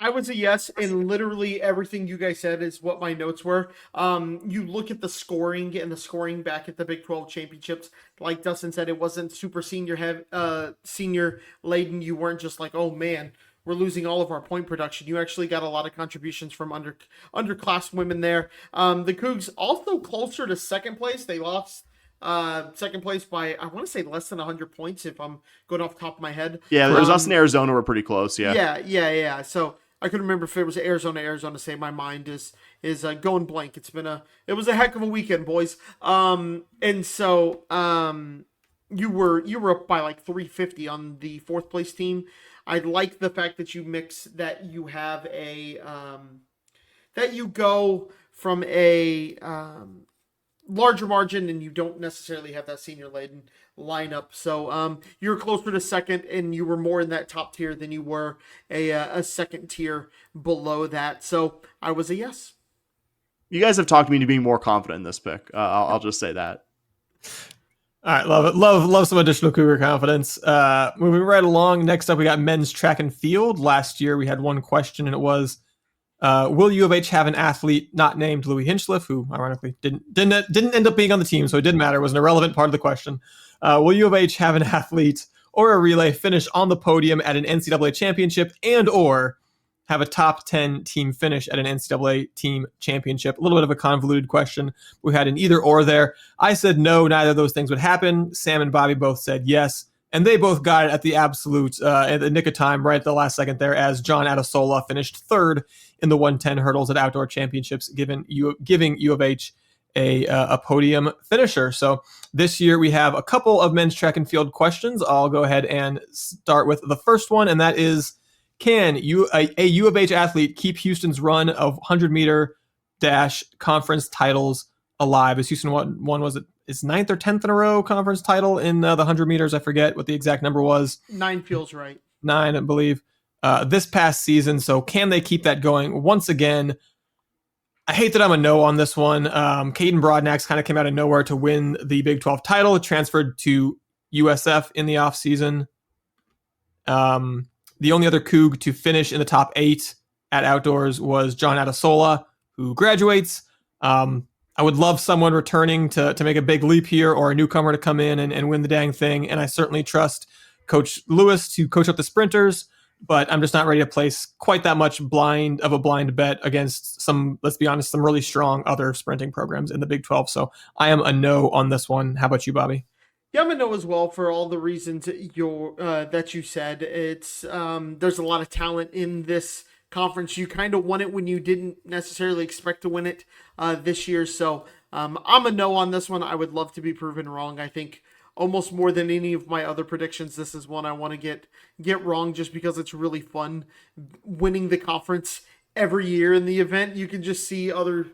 I was a yes, and literally everything you guys said is what my notes were. You look at the scoring and the scoring back at the Big 12 championships. Like Dustin said, it wasn't super senior laden. You weren't just like, oh man, we're losing all of our point production. You actually got a lot of contributions from underclass women there. The Cougs also closer to second place. They lost second place by, I want to say, less than 100 points if I'm going off the top of my head. Yeah, there was us in Arizona were pretty close. Yeah. So I couldn't remember if it was Arizona State. My mind is going blank. It was a heck of a weekend, boys. And so you were up by like 350 on the fourth place team. I like the fact that you mix that you have that you go from a larger margin and you don't necessarily have that senior laden lineup. So you're closer to second and you were more in that top tier than you were a second tier below that. So I was a yes. You guys have talked me into being more confident in this pick. I'll just say that. All right, love it. Love some additional Cougar confidence. Moving right along. Next up, we got men's track and field. Last year, we had one question, and it was, will U of H have an athlete not named Louis Hinchliffe, who ironically didn't end up being on the team, so it didn't matter. It was an irrelevant part of the question. Will U of H have an athlete or a relay finish on the podium at an NCAA championship and or have a top 10 team finish at an NCAA team championship? A little bit of a convoluted question. We had an either or there. I said no, neither of those things would happen. Sam and Bobby both said yes. And they both got it at the absolute, at the nick of time, right at the last second there, as John Adesola finished third in the 110 hurdles at outdoor championships, giving U of H a podium finisher. So this year we have a couple of men's track and field questions. I'll go ahead and start with the first one, and that is, can a U of H athlete keep Houston's run of 100-meter dash conference titles alive? Is Houston was it? It's 9th or 10th in a row conference title in the 100 meters. I forget what the exact number was. 9 feels right. 9, I believe, this past season. So can they keep that going once again? I hate that I'm a no on this one. Caden Broadnax kind of came out of nowhere to win the Big 12 title. Transferred to USF in the offseason. The only other Coug to finish in the top 8 at outdoors was John Adasola, who graduates. I would love someone returning to make a big leap here, or a newcomer to come in and win the dang thing. And I certainly trust Coach Lewis to coach up the sprinters, but I'm just not ready to place quite that much blind bet against some, let's be honest, some really strong other sprinting programs in the Big 12. So I am a no on this one. How about you, Bobby? Yeah, I'm a no as well for all the reasons that you said. It's there's a lot of talent in this conference. You kind of won it when you didn't necessarily expect to win it this year. So I'm a no on this one. I would love to be proven wrong. I think almost more than any of my other predictions, this is one I want to get wrong, just because it's really fun winning the conference every year in the event. You can just see other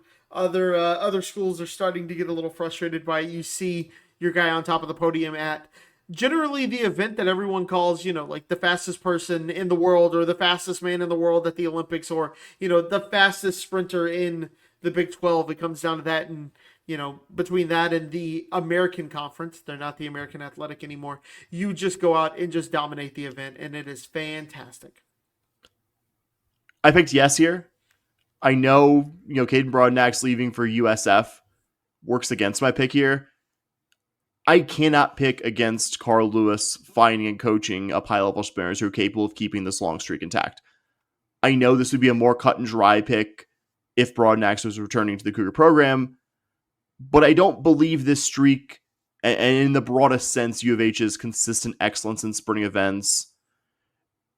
schools are starting to get a little frustrated by it. You see your guy on top of the podium at generally the event that everyone calls, like the fastest person in the world, or the fastest man in the world at the Olympics, or, the fastest sprinter in the Big 12. It comes down to that. And, between that and the American Conference, they're not the American Athletic anymore. You just go out and just dominate the event, and it is fantastic. I picked yes here. I know, Caden Broadnack's leaving for USF works against my pick here. I cannot pick against Carl Lewis finding and coaching up high-level sprinters who are capable of keeping this long streak intact. I know this would be a more cut-and-dry pick if Broadnax was returning to the Cougar program, but I don't believe this streak, and in the broadest sense, U of H's consistent excellence in sprinting events,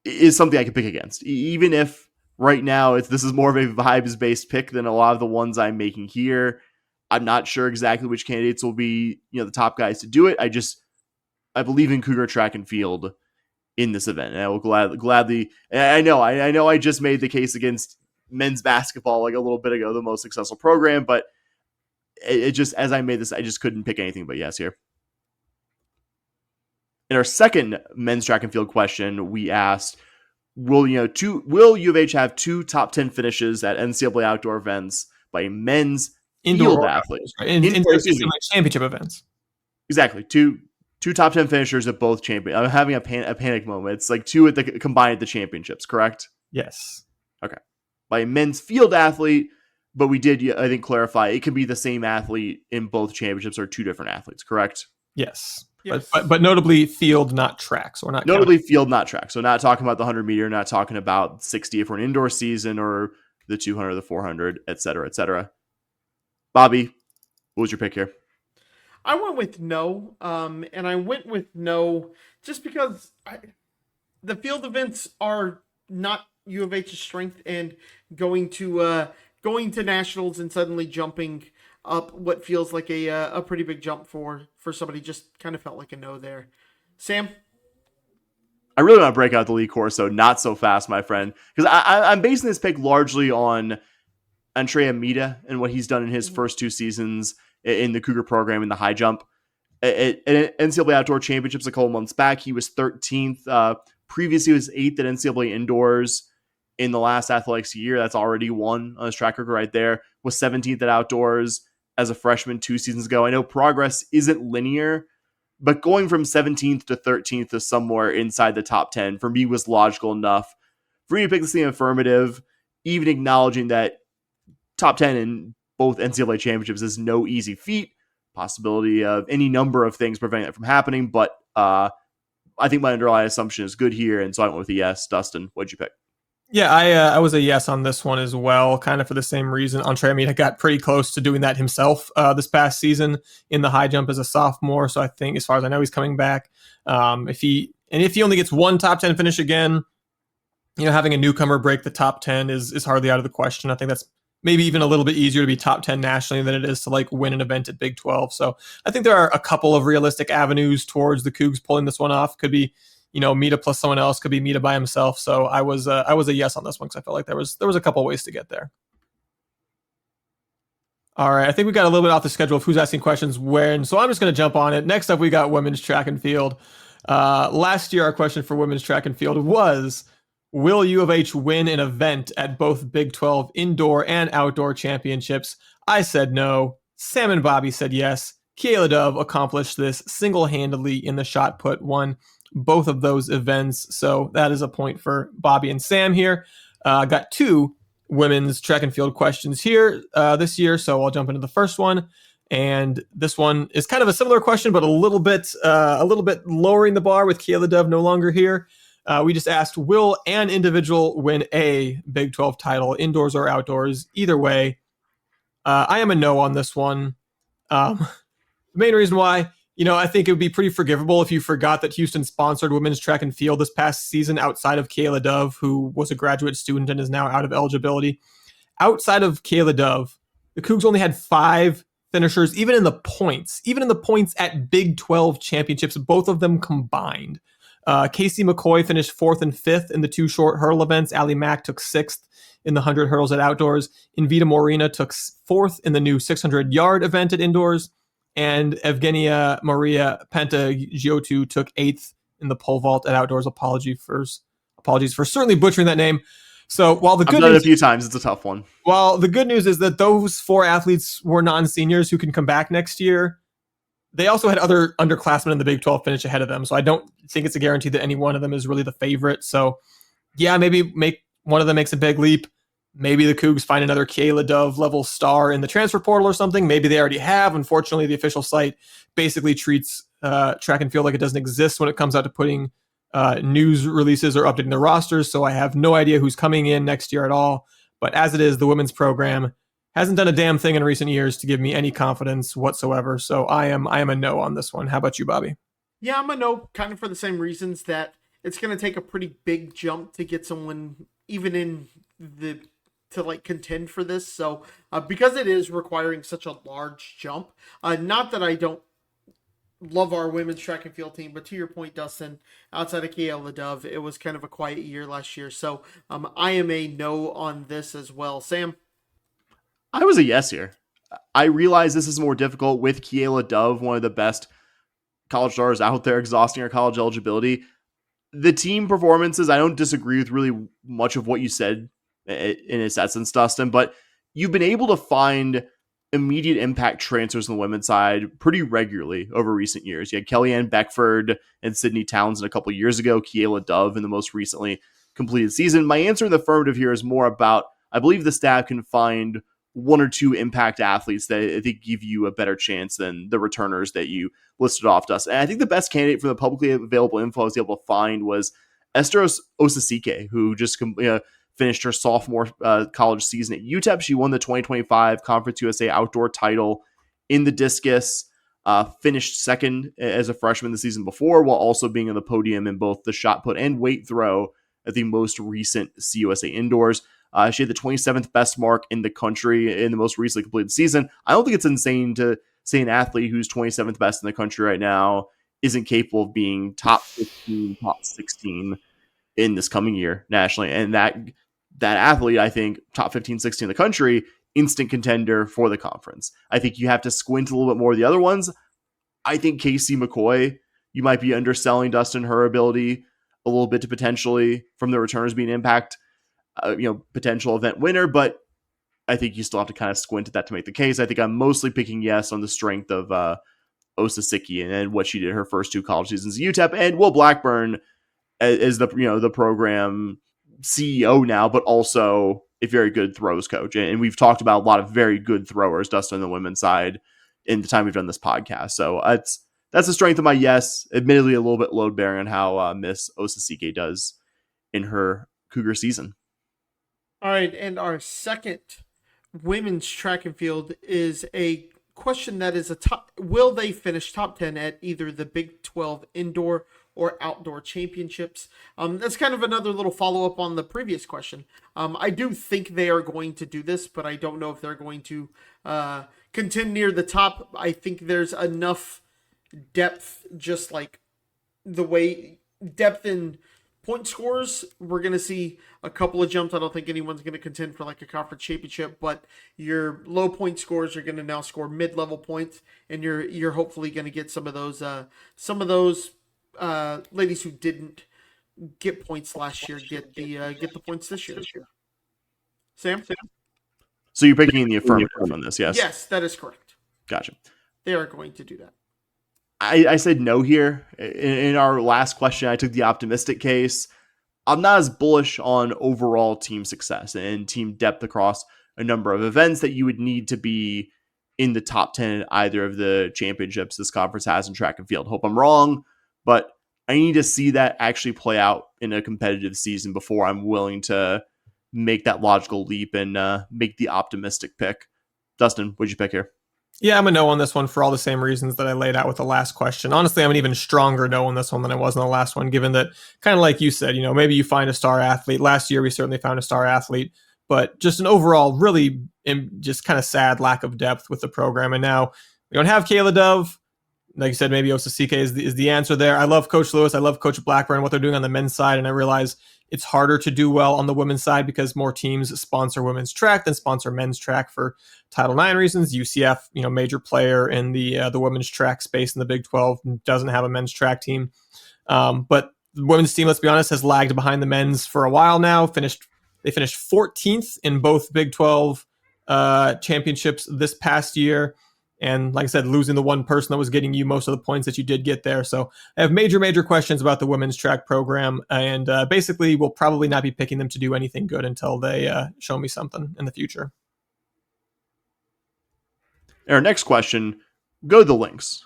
is something I can pick against. Even if right now this is more of a vibes-based pick than a lot of the ones I'm making here. I'm not sure exactly which candidates will be, the top guys to do it. I believe in Cougar track and field in this event, and I will gladly. And I know I just made the case against men's basketball like a little bit ago, the most successful program, but it just, as I made this, I just couldn't pick anything but yes here. In our second men's track and field question, we asked, will U of H have 2 top 10 finishes at NCAA outdoor events by men's field athletes, right? In championship events? Exactly. Two top 10 finishers at both champion. I'm having a panic moment. It's like 2 combined at the championships, correct? Yes. Okay. By a men's field athlete, but we did, I think, clarify it can be the same athlete in both championships or 2 different athletes, correct? Yes. But notably field, not track. So we're not notably field, not track. So not talking about the 100 meter, not talking about 60 if we're an indoor season, or the 200, the 400, et cetera, et cetera. Bobby, what was your pick here? I went with no, and I went with no just because the field events are not U of H's strength, and going to nationals and suddenly jumping up what feels like a pretty big jump for somebody just kind of felt like a no there. Sam? I really want to break out the league course, so not so fast, my friend, because I'm basing this pick largely on Andrea Mita and what he's done in his first 2 seasons in the Cougar program in the high jump. At NCAA Outdoor Championships a couple months back, he was 13th. Previously, he was 8th at NCAA Indoors in the last athletics year. That's already one on his track record right there. Was 17th at Outdoors as a freshman 2 seasons ago. I know progress isn't linear, but going from 17th to 13th to somewhere inside the top 10 for me was logical enough for me to pick this in the affirmative, even acknowledging that top 10 in both NCAA championships is no easy feat. Possibility of any number of things preventing that from happening, but I think my underlying assumption is good here, and so I went with a yes. Dustin, what'd you pick? Yeah, I was a yes on this one as well, kind of for the same reason. Andre Mita got pretty close to doing that himself this past season in the high jump as a sophomore, so I think, as far as I know, he's coming back. If he only gets 1 top 10 finish again, having a newcomer break the top 10 is hardly out of the question. I think that's maybe even a little bit easier to be top 10 nationally than it is to win an event at Big 12. So I think there are a couple of realistic avenues towards the Cougs pulling this one off. Could be, Mita plus someone else, could be Mita by himself. So I was a yes on this one, because I felt like there was a couple ways to get there. All right, I think we got a little bit off the schedule of who's asking questions when, so I'm just going to jump on it. Next up, we got women's track and field. Last year, our question for women's track and field was, will U of H win an event at both Big 12 indoor and outdoor championships? I said no. Sam and Bobby said yes. Kayla Dove accomplished this single-handedly in the shot put, won both of those events. So that is a point for Bobby and Sam here. I got 2 women's track and field questions here this year, so I'll jump into the first one. And this one is kind of a similar question, but a little bit lowering the bar with Kayla Dove no longer here. We just asked, will an individual win a Big 12 title, indoors or outdoors? Either way, I am a no on this one. The main reason why, I think it would be pretty forgivable if you forgot that Houston sponsored women's track and field this past season outside of Kayla Dove, who was a graduate student and is now out of eligibility. Outside of Kayla Dove, the Cougs only had 5 finishers, even in the points at Big 12 championships, both of them combined. Casey McCoy finished 4th and 5th in the 2 short hurdle events. Allie Mack took 6th in the 100 hurdles at outdoors. Invita Morina took 4th in the new 600-yard event at indoors. And Evgenia Maria Pantagiotou took 8th in the pole vault at outdoors. Apologies for certainly butchering that name. So while the good I've done news, it a few times, it's a tough one. Well, the good news is that those 4 athletes were non-seniors who can come back next year. They also had other underclassmen in the Big 12 finish ahead of them, so I don't think it's a guarantee that any one of them is really the favorite. So, yeah, maybe one of them makes a big leap. Maybe the Cougs find another Kayla Dove level star in the transfer portal or something. Maybe they already have. Unfortunately, the official site basically treats track and field like it doesn't exist when it comes out to putting news releases or updating the rosters. So I have no idea who's coming in next year at all. But as it is, the women's program hasn't done a damn thing in recent years to give me any confidence whatsoever. So I am a no on this one. How about you, Bobby? Yeah, I'm a no, kind of for the same reasons that it's going to take a pretty big jump to get someone even in to contend for this. So because it is requiring such a large jump, not that I don't love our women's track and field team, but to your point, Dustin, outside of Kayla Dove, it was kind of a quiet year last year. So I am a no on this as well. Sam? I was a yes here. I realize this is more difficult with Kayla Dove, one of the best college stars out there, exhausting her college eligibility. The team performances, I don't disagree with really much of what you said in its essence, Dustin, but you've been able to find immediate impact transfers on the women's side pretty regularly over recent years. You had Kellyanne Beckford and Sydney Townsend a couple years ago, Kayla Dove in the most recently completed season. My answer in the affirmative here is more about, I believe the staff can find 1 or 2 impact athletes that I think give you a better chance than the returners that you listed off, Dustin. And I think the best candidate from the publicly available info I was able to find was Esther Osasike, who just finished her sophomore college season at UTEP. She won the 2025 Conference USA Outdoor title in the discus, finished 2nd as a freshman the season before, while also being on the podium in both the shot put and weight throw at the most recent CUSA Indoors. She had the 27th best mark in the country in the most recently completed season. I don't think it's insane to say an athlete who's 27th best in the country right now isn't capable of being top 15, top 16 in this coming year nationally. And that athlete, I think, top 15, 16 in the country, instant contender for the conference. I think you have to squint a little bit more of the other ones. I think Casey McCoy, you might be underselling Dustin, her ability a little bit to potentially, from the returners being impact, potential event winner, but I think you still have to kind of squint at that to make the case. I think I'm mostly picking yes on the strength of Osasike and what she did her first 2 college seasons at UTEP, and Will Blackburn as the program CEO now, but also a very good throws coach. And we've talked about a lot of very good throwers, Dustin, on the women's side in the time we've done this podcast. So that's the strength of my yes. Admittedly, a little bit load bearing on how Miss Osasike does in her Cougar season. All right, and our second women's track and field is a question that is will they finish top 10 at either the Big 12 indoor or outdoor championships? That's kind of another little follow-up on the previous question. I do think they are going to do this, but I don't know if they're going to contend near the top. I think there's enough depth, just like the way depth in point scores, we're going to see a couple of jumps. I don't think anyone's going to contend for like a conference championship, but your low point scores are going to now score mid-level points, and you're hopefully going to get some of those ladies who didn't get points last year get the points this year. Sam? So you're picking the affirmative on this, yes? Yes, that is correct. Gotcha. They are going to do that. I said no here. In our last question, I took the optimistic case. I'm not as bullish on overall team success and team depth across a number of events that you would need to be in the top 10 at either of the championships this conference has in track and field. Hope I'm wrong, but I need to see that actually play out in a competitive season before I'm willing to make that logical leap and make the optimistic pick. Dustin, what'd you pick here? Yeah, I'm a no on this one for all the same reasons that I laid out with the last question. Honestly, I'm an even stronger no on this one than I was on the last one, given that, kind of like you said, maybe you find a star athlete. Last year, we certainly found a star athlete, but just an overall really just kind of sad lack of depth with the program. And now we don't have Kayla Dove. Like you said, maybe Osasike is the answer there. I love Coach Lewis. I love Coach Blackburn, what they're doing on the men's side. And I realize it's harder to do well on the women's side because more teams sponsor women's track than sponsor men's track for Title IX reasons. UCF, major player in the women's track space in the Big 12, doesn't have a men's track team. But the women's team, let's be honest, has lagged behind the men's for a while now. They finished 14th in both Big 12 championships this past year. And like I said, losing the one person that was getting you most of the points that you did get there. So I have major questions about the women's track program. And basically, we'll probably not be picking them to do anything good until they show me something in the future. Our next question, go to the links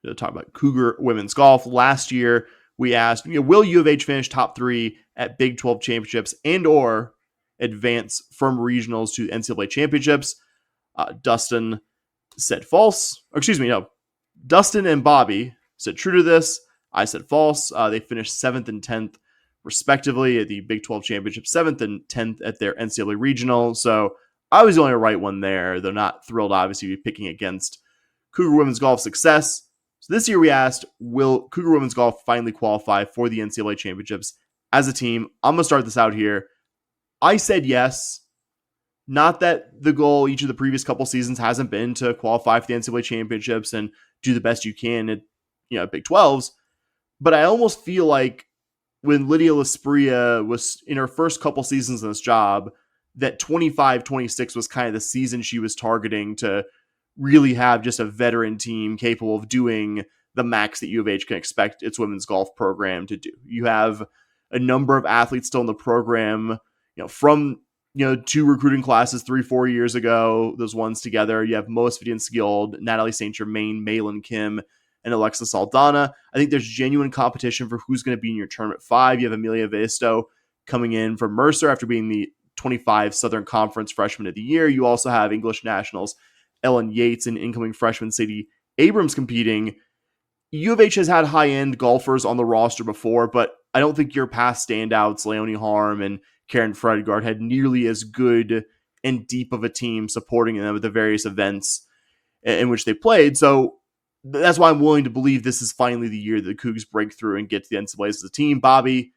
to talk about Cougar women's golf. Last year, we asked, will U of H finish top 3 at Big 12 championships and or advance from regionals to NCAA championships? Dustin said false. Dustin and Bobby said true to this. I said false. They finished 7th and 10th, respectively, at the Big 12 championship, 7th and 10th at their NCAA regional. So I was the only right one there. They're not thrilled, obviously, to be picking against Cougar women's golf success. So this year we asked, will Cougar women's golf finally qualify for the NCAA championships as a team? I'm going to start this out here. I said yes. Not that the goal each of the previous couple seasons hasn't been to qualify for the NCAA championships and do the best you can at Big 12s, but I almost feel like when Lydia Laspria was in her first couple seasons in this job, that 25-26 was kind of the season she was targeting to really have just a veteran team capable of doing the max that U of H can expect its women's golf program to do. You have a number of athletes still in the program, from two recruiting classes 3-4 years ago, those ones together. You have Moa Svitian-Skjold, Natalie St. Germain, Maylin Kim, and Alexa Saldana. I think there's genuine competition for who's going to be in your tournament 5. You have Amelia Visto coming in from Mercer after being the 25 Southern Conference Freshman of the Year. You also have English nationals Ellen Yates and incoming freshman Sadie Abrams competing. U of H has had high-end golfers on the roster before, but I don't think your past standouts, Leonie Harm and Karen Fredgaard, had nearly as good and deep of a team supporting them at the various events in which they played. So that's why I'm willing to believe this is finally the year that the Cougs break through and get to the NCAAs as a team. Bobby,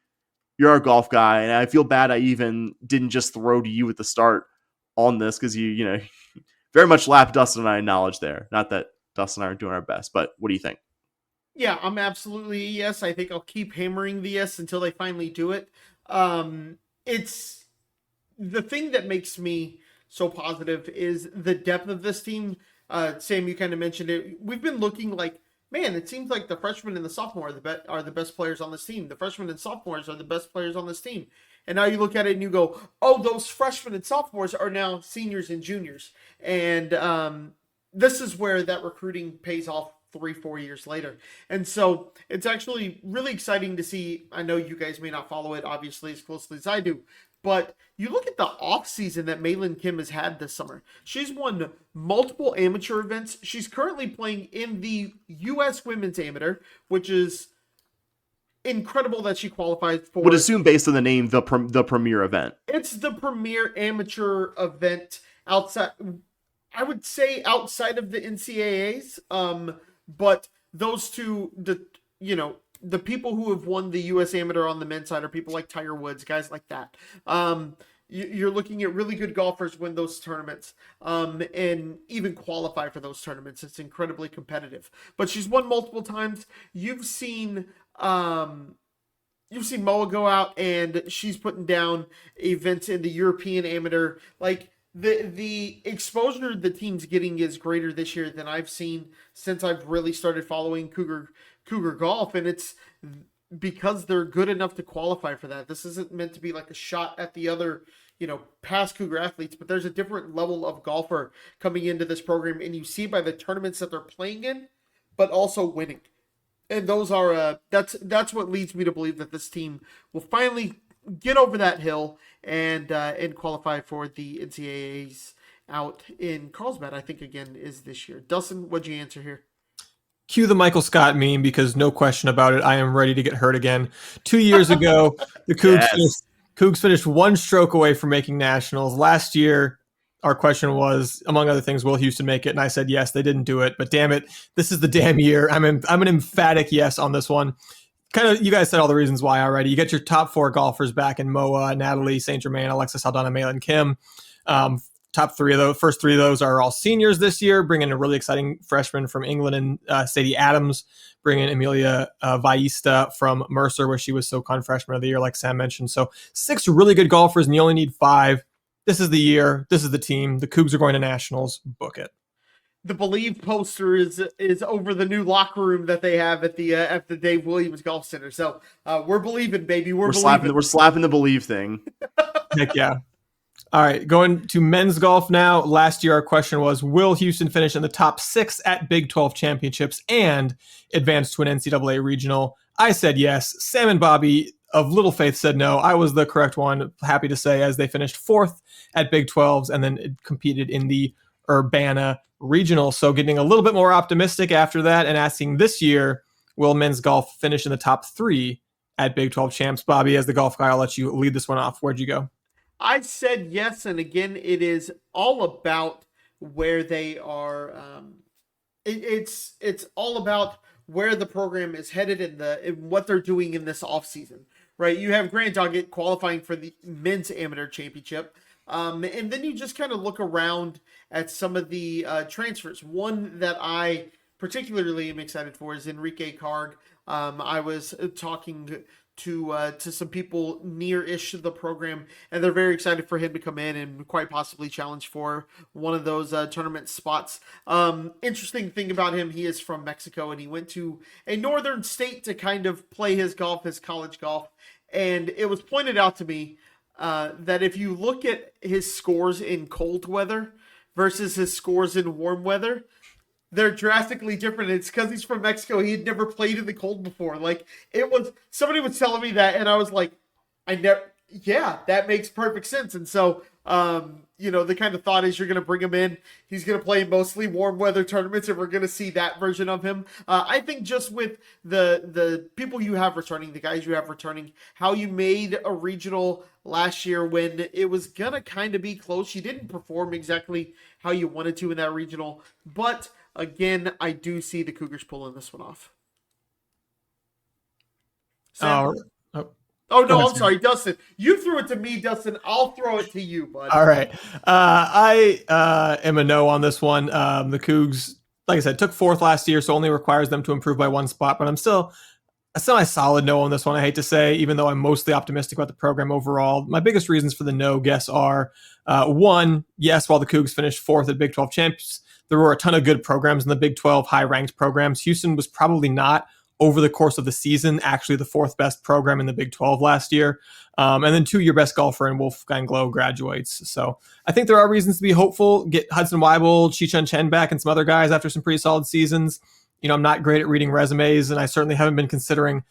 you're our golf guy, and I feel bad I even didn't just throw to you at the start on this because you very much lapped Dustin and I in knowledge there. Not that Dustin and I are doing our best, but what do you think? Yeah, I'm absolutely yes. I think I'll keep hammering the yes until they finally do it. It's the thing that makes me so positive is the depth of this team. Sam, you kind of mentioned it. We've been looking like, man, it seems like the freshmen and the sophomore are the best players on this team. The freshmen and sophomores are the best players on this team. And now you look at it and you go, oh, those freshmen and sophomores are now seniors and juniors. And this is where that recruiting pays off 3-4 years later. And so it's actually really exciting to see. I know you guys may not follow it obviously as closely as I do, but you look at the off season that Maylin Kim has had this summer. She's won multiple amateur events. She's currently playing in the U.S. Women's Amateur, which is incredible that she qualified for. Would assume based on the name, the premier event. It's the premier amateur event outside. I would say outside of the NCAAs. But those two, the people who have won the U.S. Amateur on the men's side are people like Tiger Woods, guys like that. You're looking at really good golfers win those tournaments and even qualify for those tournaments. It's incredibly competitive. But she's won multiple times. You've seen Moa go out and she's putting down events in the European Amateur. Like, the exposure the team's getting is greater this year than I've seen since I've really started following Cougar golf, and because they're good enough to qualify for that. This isn't meant to be like a shot at the other, past Cougar athletes, but there's a different level of golfer coming into this program, and you see by the tournaments that they're playing in, but also winning. And those are that's what leads me to believe that this team will finally get over that hill and qualify for the NCAAs out in Carlsbad. I think again is this year. Dustin, what'd you answer here? Cue the Michael Scott meme, because no question about it, I am ready to get hurt again. 2 years ago, the Cougs finished one stroke away from making nationals. Last year, our question was, among other things, will Houston make it? And I said yes. They didn't do it, but damn it, this is the damn year. I'm an emphatic yes on this one. Kind of, you guys said all the reasons why already. You get your top 4 golfers back in Moa, Natalie, St. Germain, Alexis Aldana, Malin Kim. Top 3 of those, first 3 of those are all seniors this year, bringing a really exciting freshman from England and Sadie Adams, bringing Amelia Vaista from Mercer, where she was SoCon Freshman of the Year, like Sam mentioned. So 6 really good golfers, and you only need 5. This is the year. This is the team. The Cougs are going to nationals. Book it. The Believe poster is over the new locker room that they have at the Dave Williams Golf Center. So we're believing, baby. We're believing. We're slapping the Believe thing. Heck yeah. All right, going to men's golf now. Last year, our question was, will Houston finish in the top 6 at Big 12 championships and advance to an NCAA regional? I said yes. Sam and Bobby of Little Faith said no. I was the correct one, happy to say, as they finished 4th at Big 12s and then competed in the Urbana regional. So getting a little bit more optimistic after that and asking this year, will men's golf finish in the top 3 at Big 12 champs? Bobby, as the golf guy, I'll let you lead this one off. Where'd you go? I said yes, and again, it is all about where they are. It's all about where the program is headed in what they're doing in this offseason, right? You have Grand Doggett qualifying for the men's amateur championship, and then you just kind of look around at some of the transfers. One that I particularly am excited for is Enrique Carg. I was talking to some people near-ish to the program, and they're very excited for him to come in and quite possibly challenge for one of those tournament spots. Interesting thing about him, he is from Mexico, and he went to a northern state to kind of play his college golf, and it was pointed out to me that if you look at his scores in cold weather versus his scores in warm weather, they're drastically different. It's because he's from Mexico. He had never played in the cold before. Like, somebody was telling me that, and I was like, that makes perfect sense. And so, the kind of thought is you're going to bring him in. He's going to play mostly warm weather tournaments, and we're going to see that version of him. I think just with the people you have returning, the guys you have returning, how you made a regional last year when it was going to kind of be close. You didn't perform exactly how you wanted to in that regional, but again, I do see the Cougars pulling this one off. Sam? Oh, no, I'm sorry, Dustin. You threw it to me, Dustin. I'll throw it to you, bud. All right. I am a no on this one. The Cougs, like I said, took 4th last year, so only requires them to improve by 1 spot, but I'm still a semi-solid no on this one, I hate to say, even though I'm mostly optimistic about the program overall. My biggest reasons for the no guess are, 1, yes, while the Cougs finished 4th at Big 12 champs, there were a ton of good programs in the Big 12, high-ranked programs. Houston was probably not, over the course of the season, actually the 4th best program in the Big 12 last year. And then 2, your best golfer in Wolfgang Glow graduates. So I think there are reasons to be hopeful. Get Hudson Weibel, Chi-Chun Chen back, and some other guys after some pretty solid seasons. I'm not great at reading resumes, and I certainly haven't been considering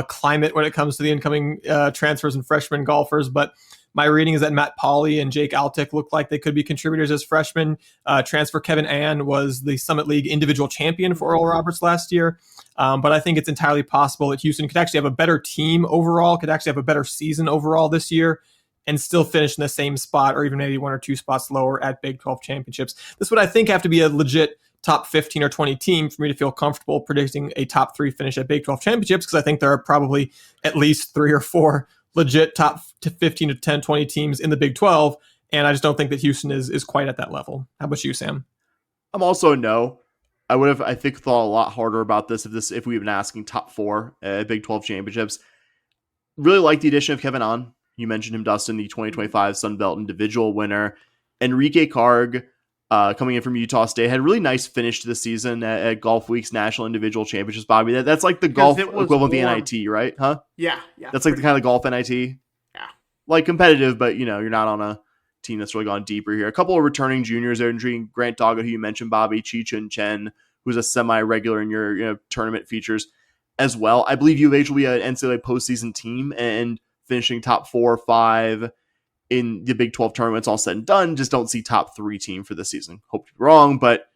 climate when it comes to the incoming transfers and freshman golfers, but my reading is that Matt Pauley and Jake Altick look like they could be contributors as freshmen. Transfer Kevin Ann was the Summit League individual champion for Oral Roberts last year. But I think it's entirely possible that Houston could actually have a better team overall, could actually have a better season overall this year, and still finish in the same spot or even maybe 1 or 2 spots lower at Big 12 championships. This would, I think, have to be a legit top 15 or 20 team for me to feel comfortable predicting a top 3 finish at Big 12 championships, because I think there are probably at least 3 or 4 legit top 15 to 10, 20 teams in the Big 12, and I just don't think that Houston is quite at that level. How about you, Sam? I'm also a no. I would have, I think, thought a lot harder about this if we had been asking top 4 at Big 12 championships. Really like the addition of Kevin An. You mentioned him, Dustin, the 2025 Sun Belt individual winner. Enrique Carg, coming in from Utah State, had a really nice finish to the season at Golf Week's National Individual Championships. Bobby, that's like the golf equivalent of the NIT, right? Huh? Yeah. That's like the kind of golf NIT. Yeah. Like competitive, but you're not on a team that's really gone deeper here. A couple of returning juniors there, including Grant Doggo, who you mentioned, Bobby, Chi-Chun Chen, who's a semi-regular in your tournament features as well. I believe U of H will be an NCAA postseason team and finishing top 4 or 5 in the Big 12 tournaments all said and done. Just don't see top 3 team for this season. Hope to be wrong, but...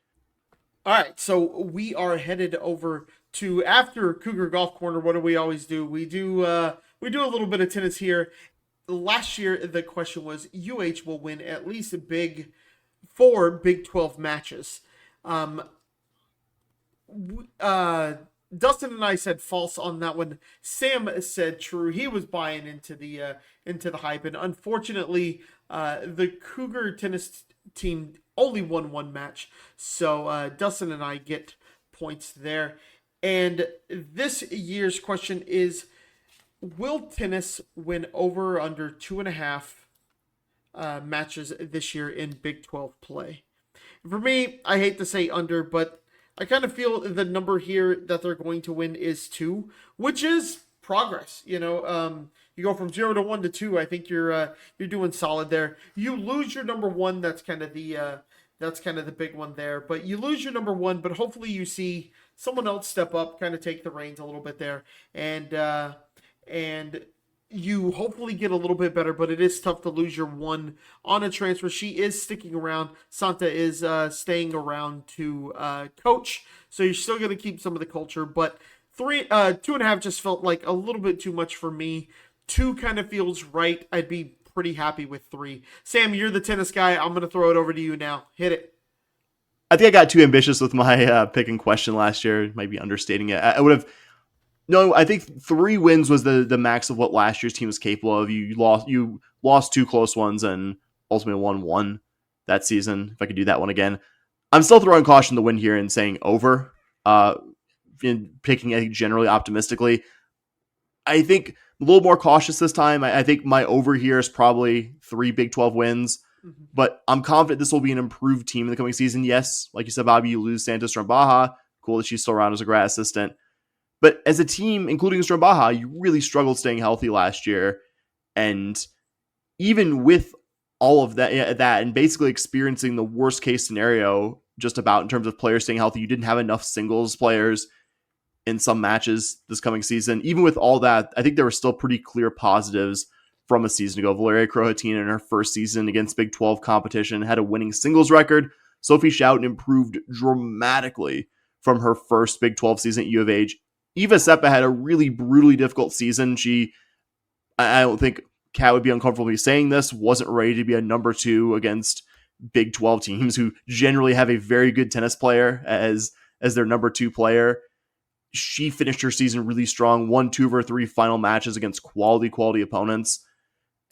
All right, so we are headed over to, after Cougar Golf Corner, what do we always do? We do a little bit of tennis here. Last year, the question was, UH will win at least 4 Big 12 matches. Dustin and I said false on that one. Sam said true. He was buying into the hype, and unfortunately, the Cougar tennis team only won 1 match. So Dustin and I get points there. And this year's question is, will tennis win over or under 2.5 matches this year in Big 12 play? For me, I hate to say under, but I kind of feel the number here that they're going to win is 2, which is progress. You go from 0 to 1 to 2. I think you're doing solid there. You lose your number 1. That's kind of the big one there. But you lose your number 1. But hopefully you see someone else step up, kind of take the reins a little bit there, and you hopefully get a little bit better. But it is tough to lose your 1 on a transfer. She is sticking around. Santa is staying around to coach, so you're still going to keep some of the culture. But 2.5 just felt like a little bit too much for me. 2 kind of feels right. I'd be pretty happy with 3. Sam, you're the tennis guy. I'm going to throw it over to you now. Hit it. I think I got too ambitious with my pick and question last year. Might be understating it. I would have. No, I think 3 wins was the max of what last year's team was capable of. You lost 2 close ones and ultimately won 1 that season. If I could do that one again, I'm still throwing caution to the wind here and saying over. In picking generally optimistically, I think a little more cautious this time. I think my over here is probably 3 Big 12 wins. But I'm confident this will be an improved team in the coming season. Yes, like you said, Bobby, you lose Santa Strombaja. Cool that she's still around as a grad assistant. But as a team, including Strombaja, you really struggled staying healthy last year. And even with all of that and basically experiencing the worst case scenario just about in terms of players staying healthy, you didn't have enough singles players in some matches this coming season. Even with all that, I think there were still pretty clear positives from a season ago. Valeria Krohatina in her first season against Big 12 competition had a winning singles record. Sophie Schouten improved dramatically from her first Big 12 season at U of H. Eva Seppa had a really brutally difficult season. I don't think Kat would be uncomfortable me saying this, wasn't ready to be a number 2 against Big 12 teams who generally have a very good tennis player as their number 2 player. She finished her season really strong, won 2 of her 3 final matches against quality opponents.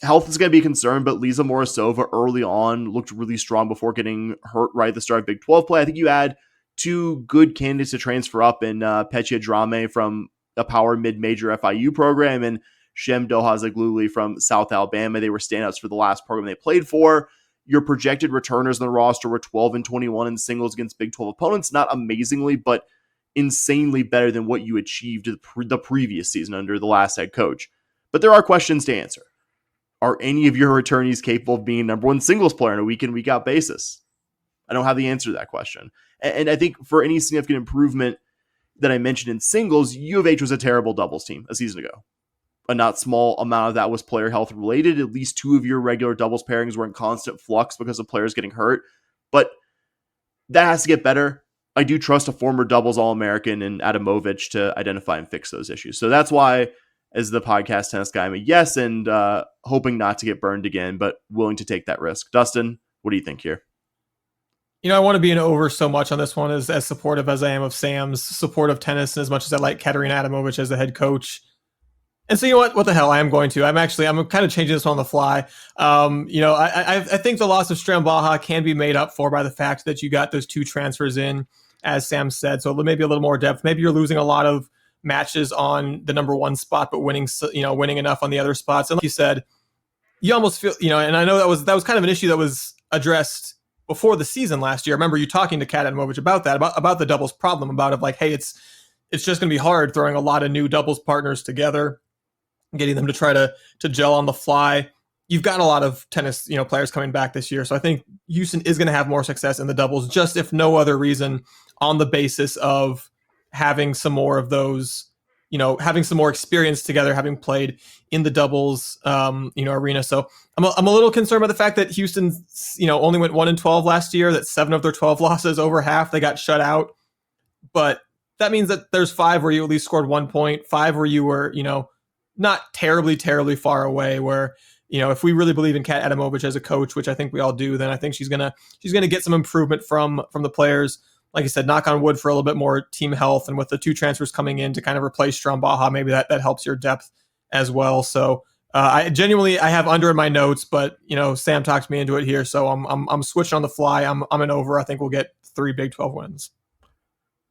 Health is going to be a concern, but Lisa Morozova early on looked really strong before getting hurt right at the start of Big 12 play. I think you add 2 good candidates to transfer up in Petya Drame from a power mid-major FIU program and Shem Dohazagluli from South Alabama. They were standouts for the last program they played for. Your projected returners in the roster were 12 and 21 in singles against Big 12 opponents. Not amazingly, but insanely better than what you achieved the previous season under the last head coach. But there are questions to answer. Are any of your returnees capable of being a number 1 singles player on a week-in, week-out basis? I don't have the answer to that question. And I think for any significant improvement that I mentioned in singles, U of H was a terrible doubles team a season ago. A not small amount of that was player health related. At least 2 of your regular doubles pairings were in constant flux because of players getting hurt. But that has to get better. I do trust a former doubles All-American in Adamovich to identify and fix those issues. So that's why, as the podcast tennis guy, I'm a yes, and hoping not to get burned again, but willing to take that risk. Dustin, what do you think here? I want to be an over so much on this one, as supportive as I am of Sam's support of tennis, and as much as I like Katerina Adamovich as the head coach. And so, what the hell, I am going to. I'm kind of changing this one on the fly. I think the loss of Strombaja can be made up for by the fact that you got those 2 transfers in, as Sam said. So maybe a little more depth. Maybe you're losing a lot of matches on the number 1 spot, but winning enough on the other spots. And like you said, you almost feel, and I know that was kind of an issue that was addressed before the season last year. I remember you talking to Kat Adamovich about that, about the doubles problem, about like, hey, it's just going to be hard throwing a lot of new doubles partners together, getting them to try to gel on the fly. You've got a lot of tennis, players coming back this year. So I think Houston is going to have more success in the doubles, just if no other reason, on the basis of having some more of those, having some more experience together, having played in the doubles, arena. So I'm a little concerned by the fact that Houston, only went 1-12 last year, that 7 of their 12 losses, over half, they got shut out. But that means that there's 5 where you at least scored 1 point, 5 where you were, not terribly, terribly far away, where, if we really believe in Kat Adamovich as a coach, which I think we all do, then I think she's gonna get some improvement from the players. Like I said, knock on wood for a little bit more team health, and with the 2 transfers coming in to kind of replace Strombaha, maybe that helps your depth as well. So I have under in my notes, but Sam talked me into it here, so I'm switching on the fly. I'm an over. I think we'll get 3 Big 12 wins.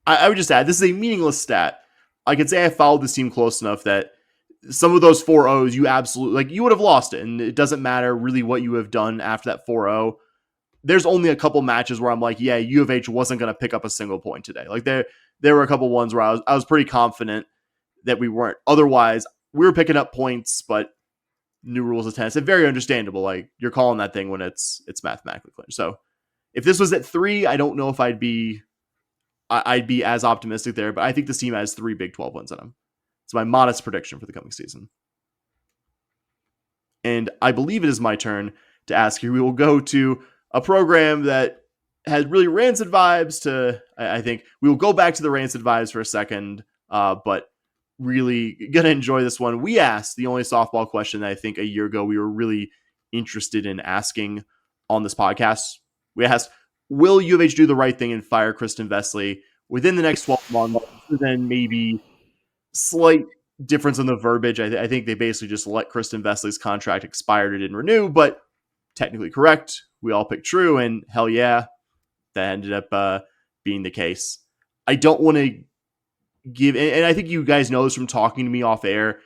I would just add, this is a meaningless stat. I could say I followed this team close enough that some of those 4-0s, you absolutely, you would have lost it. And it doesn't matter really what you have done after that 4-0. There's only a couple matches where I'm like, yeah, U of H wasn't going to pick up a single point today. Like there were a couple ones where I was pretty confident that we weren't. Otherwise, we were picking up points, but new rules of tennis, it's very understandable. Like, you're calling that thing when it's mathematically clear. So if this was at 3, I don't know if I'd be as optimistic there, but I think this team has 3 Big 12 wins in them. It's my modest prediction for the coming season. And I believe it is my turn to ask here. We will go to a program that has really rancid vibes to, I think we will go back to the rancid vibes for a second, but really going to enjoy this one. We asked the only softball question that I think a year ago we were really interested in asking on this podcast. We asked, will U of H do the right thing and fire Kristen Vesely within the next 12 months? Then maybe slight difference in the verbiage. I think they basically just let Kristen Vesely's contract expire. It didn't renew, but technically correct. We all picked true, and hell yeah, that ended up being the case. I don't want to give, and I think you guys know this from talking to me off air,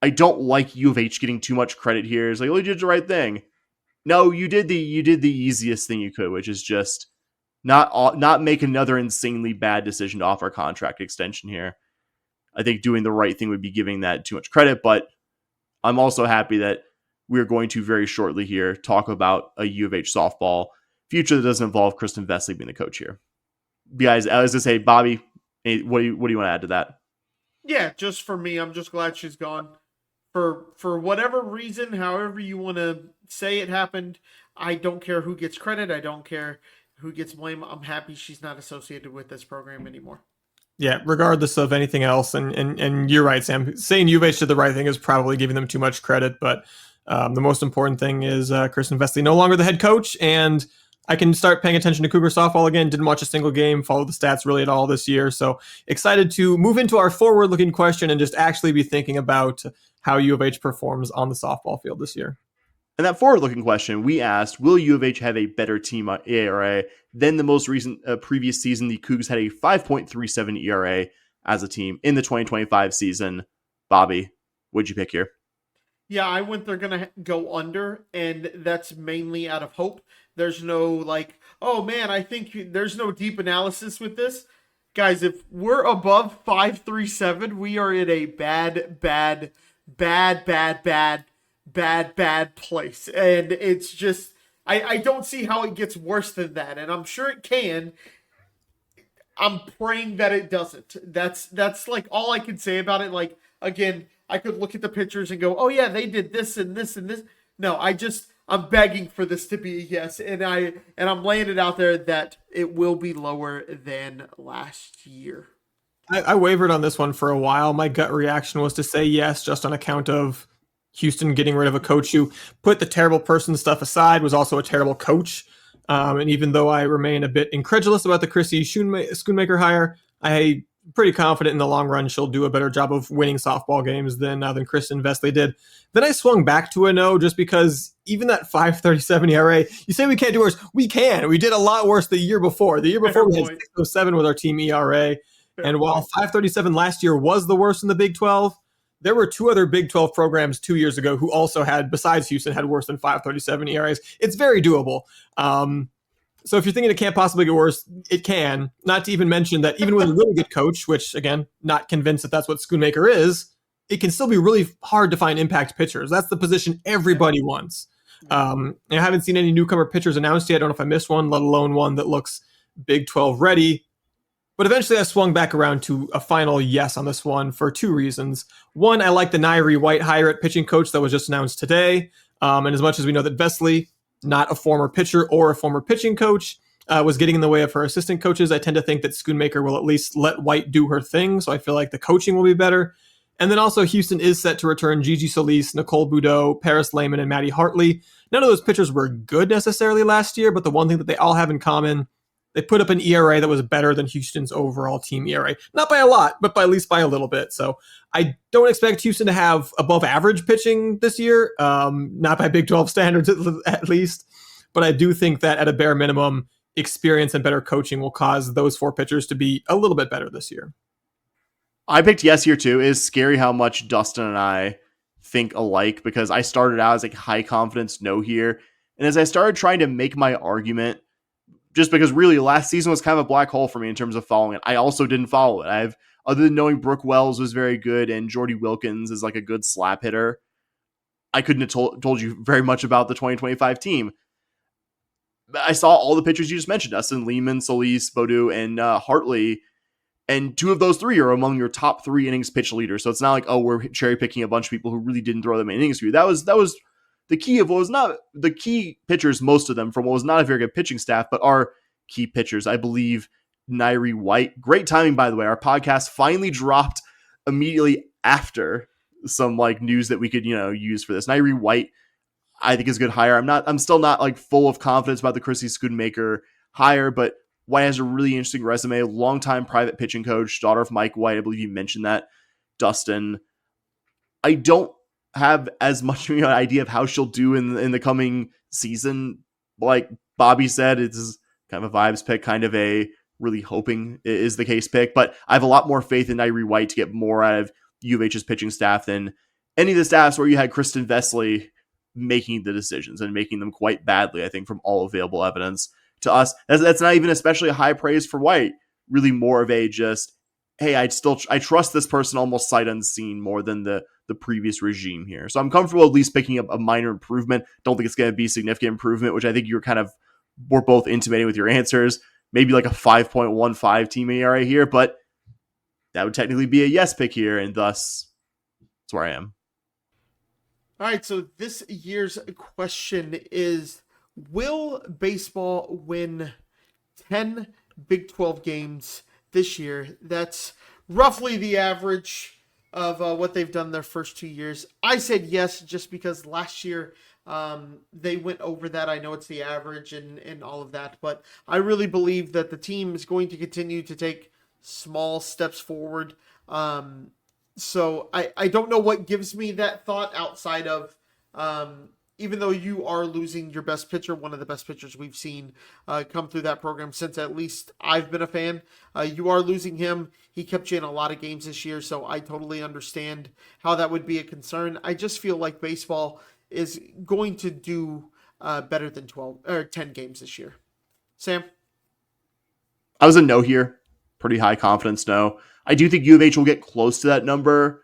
I don't like U of H getting too much credit here. It's like, oh, you did the right thing. No, you did the easiest thing you could, which is just not make another insanely bad decision to offer a contract extension here. I think doing the right thing would be giving that too much credit, but I'm also happy that we're going to very shortly here talk about a U of H softball future that doesn't involve Kristen Vesely being the coach here. Guys, I was going to say, Bobby, what do you want to add to that? Yeah, just for me, I'm just glad she's gone. For whatever reason, however you want to say it happened, I don't care who gets credit. I don't care who gets blame. I'm happy she's not associated with this program anymore. Yeah, regardless of anything else, and you're right, Sam. Saying U of H did the right thing is probably giving them too much credit, but the most important thing is Kristen Vesely no longer the head coach, and I can start paying attention to Cougar softball again. Didn't watch a single game, follow the stats really at all this year, so excited to move into our forward-looking question and just actually be thinking about how U of H performs on the softball field this year. And that forward-looking question, we asked, will U of H have a better team ERA than the most recent previous season? The Cougs had a 5.37 ERA as a team in the 2025 season. Bobby, what'd you pick here? Yeah, I went they're going to go under, and that's mainly out of hope. There's no like, oh man, I think there's no deep analysis with this. Guys, if we're above 5.37, we are in a bad place. And it's just, I don't see how it gets worse than that. And I'm sure it can. I'm praying that it doesn't. That's like all I can say about it. Like, again, I could look at the pictures and go, oh yeah, they did this and this and this. No, I'm begging for this to be a yes. And I'm laying it out there that it will be lower than last year. I wavered on this one for a while. My gut reaction was to say yes, just on account of Houston getting rid of a coach who put the terrible person stuff aside, was also a terrible coach. And even though I remain a bit incredulous about the Chrissy Schoonmaker hire, I'm pretty confident in the long run she'll do a better job of winning softball games than Kristen Vesely did. Then I swung back to a no, just because even that 5.37 ERA, you say we can't do worse. We can. We did a lot worse the year before. The year before we had 6.07 with our team ERA. And while 5.37 last year was the worst in the Big 12, there were 2 other Big 12 programs 2 years ago who also had, besides Houston, had worse than 5.37 ERAs. It's very doable. So if you're thinking it can't possibly get worse, it can. Not to even mention that even with a really good coach, which again, not convinced that that's what Schoonmaker is, it can still be really hard to find impact pitchers. That's the position everybody wants. I haven't seen any newcomer pitchers announced yet. I don't know if I missed one, let alone one that looks Big 12 ready. But eventually I swung back around to a final yes on this one for 2 reasons. One, I like the Nairi White hire at pitching coach that was just announced today. And as much as we know that Vesley, not a former pitcher or a former pitching coach, was getting in the way of her assistant coaches, I tend to think that Schoonmaker will at least let White do her thing. So I feel like the coaching will be better. And then also Houston is set to return Gigi Solis, Nicole Boudreau, Paris Lehman, and Maddie Hartley. None of those pitchers were good necessarily last year, but the one thing that they all have in common, they put up an ERA that was better than Houston's overall team ERA. Not by a lot, but at least by a little bit. So I don't expect Houston to have above average pitching this year, not by Big 12 standards at least. But I do think that at a bare minimum, experience and better coaching will cause those 4 pitchers to be a little bit better this year. I picked yes here too. It is scary how much Dustin and I think alike, because I started out as like high confidence no here. And as I started trying to make my argument, just because really last season was kind of a black hole for me in terms of following it, I also didn't follow it. Other than knowing Brooke Wells was very good and Jordy Wilkins is like a good slap hitter, I couldn't have told you very much about the 2025 team. I saw all the pitchers you just mentioned, Dustin, Lehman, Solis, Boudreau, and Hartley. And 2 of those 3 are among your top 3 innings pitch leaders. So it's not like, oh, we're cherry picking a bunch of people who really didn't throw them in innings for you. That was the key of what was not the key pitchers, most of them from what was not a very good pitching staff, but are key pitchers. I believe Nairi White, great timing, by the way. Our podcast finally dropped immediately after some like news that we could, use for this. Nairi White, I think is a good hire. I'm still not like full of confidence about the Chrissy Schoonmaker hire, but White has a really interesting resume, longtime private pitching coach, daughter of Mike White. I believe you mentioned that, Dustin. I don't have as much of an idea of how she'll do in the coming season. Like Bobby said, it's kind of a vibes pick, kind of a really hoping is the case pick. But I have a lot more faith in Nairi White to get more out of U of H's pitching staff than any of the staffs where you had Kristen Vesley making the decisions and making them quite badly, I think, from all available evidence. To us, that's not even especially a high praise for White. Really more of a just, hey, I trust this person almost sight unseen more than the previous regime here. So I'm comfortable at least picking up a minor improvement. Don't think it's going to be significant improvement, which I think we're both intimating with your answers. Maybe like a 5.15 team ERA here, but that would technically be a yes pick here, and thus that's where I am. All right, so this year's question is, will baseball win 10 Big 12 games this year? That's roughly the average of what they've done their first 2 years. I said yes, just because last year they went over that. I know it's the average and all of that, but I really believe that the team is going to continue to take small steps forward. So I don't know what gives me that thought outside of even though you are losing your best pitcher, one of the best pitchers we've seen come through that program since at least I've been a fan, you are losing him. He kept you in a lot of games this year, so I totally understand how that would be a concern. I just feel like baseball is going to do better than 12 or 10 games this year. Sam? I was a no here. Pretty high confidence no. I do think U of H will get close to that number,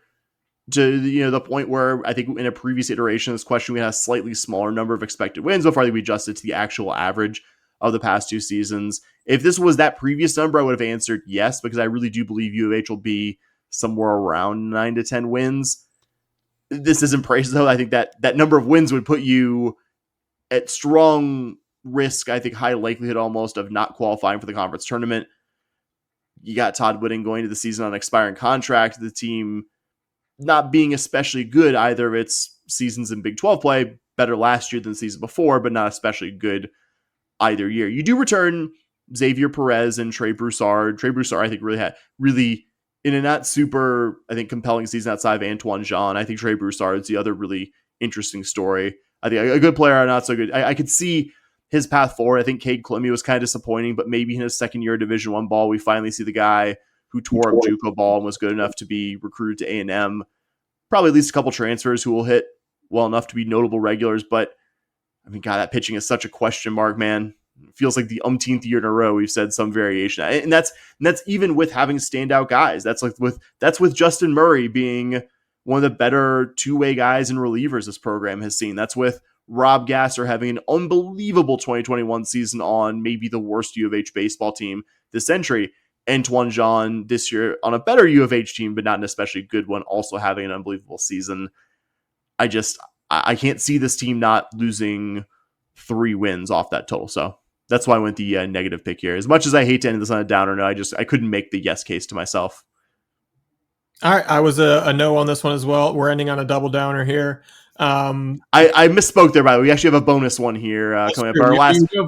to the point where I think in a previous iteration of this question, we had a slightly smaller number of expected wins before I think we adjusted to the actual average of the past 2 seasons. If this was that previous number, I would have answered yes, because I really do believe U of H will be somewhere around 9 to 10 wins. This isn't praise, though. I think that number of wins would put you at strong risk, I think high likelihood almost, of not qualifying for the conference tournament. You got Todd Whitting going to the season on an expiring contract. The team not being especially good either of its seasons in Big 12 play, better last year than the season before, but not especially good either year. You do return Xavier Perez and Trey Broussard. Trey Broussard, I think, really in a not super, I think, compelling season outside of Antoine Jean. I think Trey Broussard is the other really interesting story. I think a good player, not so good. I could see his path forward. I think Cade Clemmy was kind of disappointing, but maybe in his second year of Division I ball, we finally see the guy who tore up JUCO ball and was good enough to be recruited to A&M probably at least a couple transfers who will hit well enough to be notable regulars. But I mean, God, that pitching is such a question mark, man. It feels like the umpteenth year in a row we've said some variation, and that's even with having standout guys. That's with Justin Murray being one of the better two-way guys and relievers this program has seen. That's with Rob Gasser having an unbelievable 2021 season on maybe the worst U of H baseball team this century. Antoine Jean this year on a better U of H team, but not an especially good one, also having an unbelievable season. I can't see this team not losing 3 wins off that total. So that's why I went the negative pick here. As much as I hate to end this on a downer note, I couldn't make the yes case to myself. All right, I was a no on this one as well. We're ending on a double downer here. I misspoke there, by the way. We actually have a bonus one here coming up.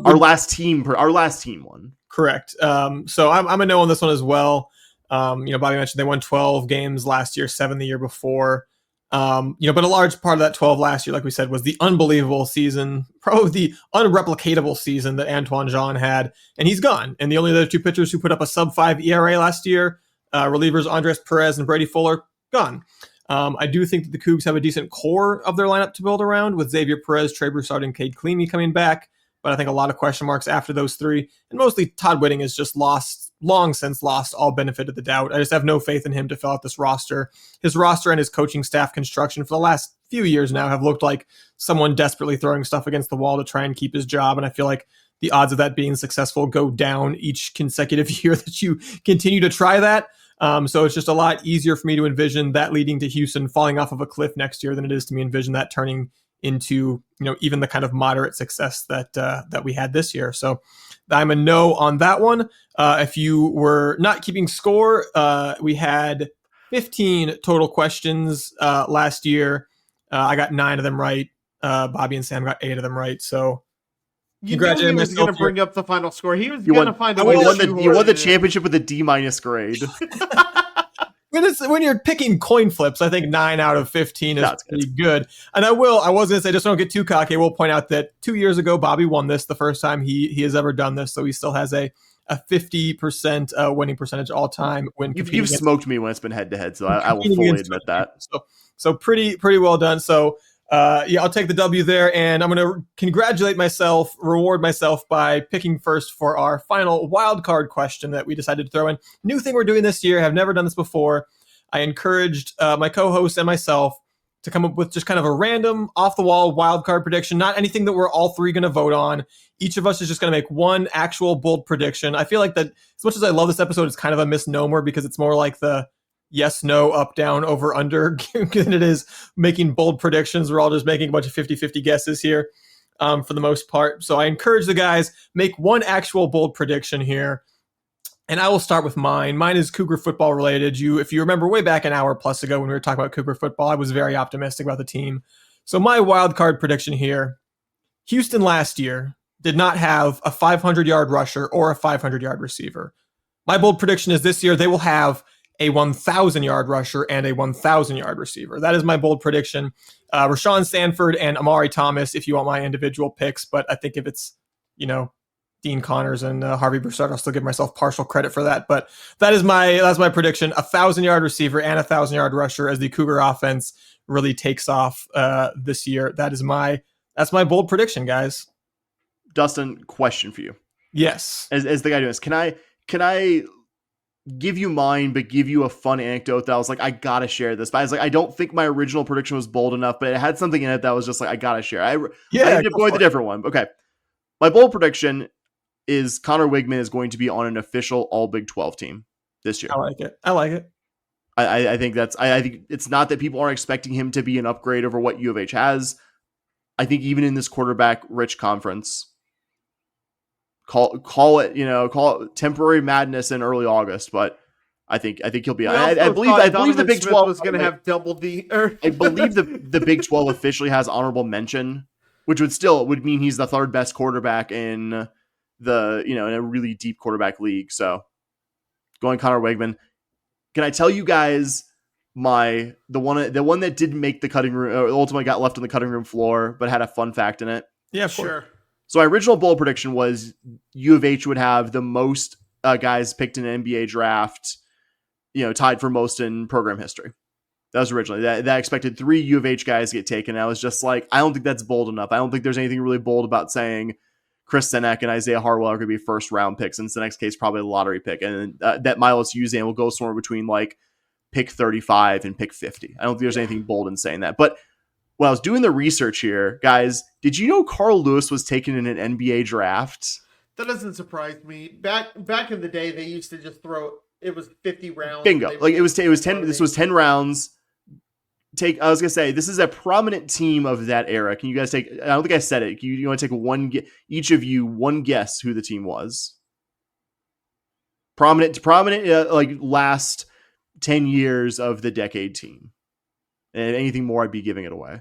Our last team one. Correct. So I'm a no on this one as well. Bobby mentioned they won 12 games last year, 7 the year before. But a large part of that 12 last year, like we said, was the unbelievable season, probably the unreplicatable season that Antoine Jean had, and he's gone. And the only other 2 pitchers who put up a sub-5 ERA last year, relievers Andres Perez and Brady Fuller, gone. I do think that the Cougs have a decent core of their lineup to build around with Xavier Perez, Trey Broussard, and Cade Cleamy coming back. But I think a lot of question marks after those 3. And mostly Todd Whitting is just long since lost all benefit of the doubt. I just have no faith in him to fill out this roster. His roster and his coaching staff construction for the last few years now have looked like someone desperately throwing stuff against the wall to try and keep his job. And I feel like the odds of that being successful go down each consecutive year that you continue to try that. So it's just a lot easier for me to envision that leading to Houston falling off of a cliff next year than it is to me envision that turning into, even the kind of moderate success that we had this year. So I'm a no on that one. If you were not keeping score, we had 15 total questions last year. I got 9 of them right. Bobby and Sam got 8 of them right. So you knew he was going to bring up the final score. He was going to find a way. You won the championship with a D- grade. When you're picking coin flips, I think 9 out of 15 is pretty good. And I was going to say, just don't get too cocky. We'll point out that 2 years ago, Bobby won this the first time he has ever done this. So he still has a 50% winning percentage all time. When you've smoked me when it's been head to head, so I will fully admit that. So pretty well done. So I'll take the W there, and I'm going to congratulate myself, reward myself by picking first for our final wild card question that we decided to throw in. New thing we're doing this year. Have never done this before. I encouraged my co-host and myself to come up with just kind of a random off-the-wall wild card prediction, not anything that we're all 3 going to vote on. Each of us is just going to make one actual bold prediction. I feel like that, as much as I love this episode, it's kind of a misnomer because it's more like the yes, no, up, down, over, under than it is making bold predictions. We're all just making a bunch of 50-50 guesses here for the most part. So I encourage the guys, make one actual bold prediction here. And I will start with mine. Mine is Cougar football related. If you remember way back an hour plus ago when we were talking about Cougar football, I was very optimistic about the team. So my wild card prediction here, Houston last year did not have a 500-yard rusher or a 500-yard receiver. My bold prediction is this year they will have a 1,000-yard rusher and a 1,000-yard receiver. That is my bold prediction. Rashawn Sanford and Amari Thomas, if you want my individual picks, but I think if it's, Dean Connors and Harvey Broussard, I'll still give myself partial credit for that. But that's my prediction: 1,000-yard receiver and 1,000-yard rusher as the Cougar offense really takes off this year. That's my bold prediction, guys. Dustin, question for you. Yes, as the guy doing this, can I give you mine, but give you a fun anecdote that I was like, I gotta share this. But I was like, I don't think my original prediction was bold enough, but it had something in it that was just like, I gotta share. I ended up going with a different one. Okay, my bold prediction is Connor Wigman is going to be on an official All Big 12 team this year. I like it. I think it's not that people aren't expecting him to be an upgrade over what U of H has. I think even in this quarterback rich conference, call it temporary madness in early August, but I think he'll be. I believe the Big 12 was going to have double D. I believe the Big 12 officially has honorable mention, which would mean he's the 3rd best quarterback in in a really deep quarterback league. So going Connor Wigman. Can I tell you guys the one that didn't make the cutting room, or ultimately got left on the cutting room floor, but had a fun fact in it? Yeah, sure. So my original bold prediction was U of H would have the most guys picked in an NBA draft, tied for most in program history. That was originally that expected 3 U of H guys to get taken. I was just like, I don't think that's bold enough. I don't think there's anything really bold about saying Chris Senek and Isaiah Harwell are going to be first round picks. In Senek's case, probably a lottery pick. And that Milos Uzan will go somewhere between like pick 35 and pick 50. I don't think there's anything bold in saying that. But when I was doing the research here, guys, did you know Carl Lewis was taken in an NBA draft? That doesn't surprise me. Back in the day, they used to just throw, it was 50 rounds. Bingo. Like it was 10. This was 10 rounds. I was gonna say this is a prominent team of that era. Can you guys take? I don't think I said it. You want to take each of you one guess who the team was? Prominent, like last 10 years of the decade team. And anything more, I'd be giving it away.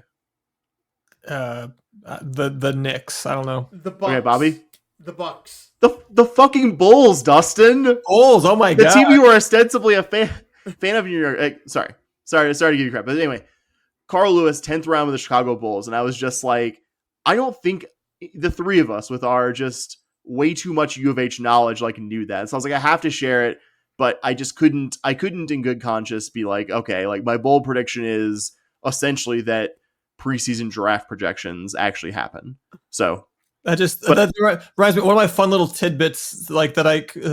The Knicks. I don't know. The Bucks. Okay, Bobby. The Bucks. The fucking Bulls, Dustin. Bulls. Oh my god. The team you were ostensibly a fan of in your. Sorry to give you crap. But anyway, Carl Lewis, 10th round with the Chicago Bulls. And I was just like, I don't think the three of us with our just way too much U of H knowledge knew that. So I was like, I have to share it. But I just couldn't in good conscience be like, okay, like my bold prediction is essentially that preseason draft projections actually happen. So that reminds me, one of my fun little tidbits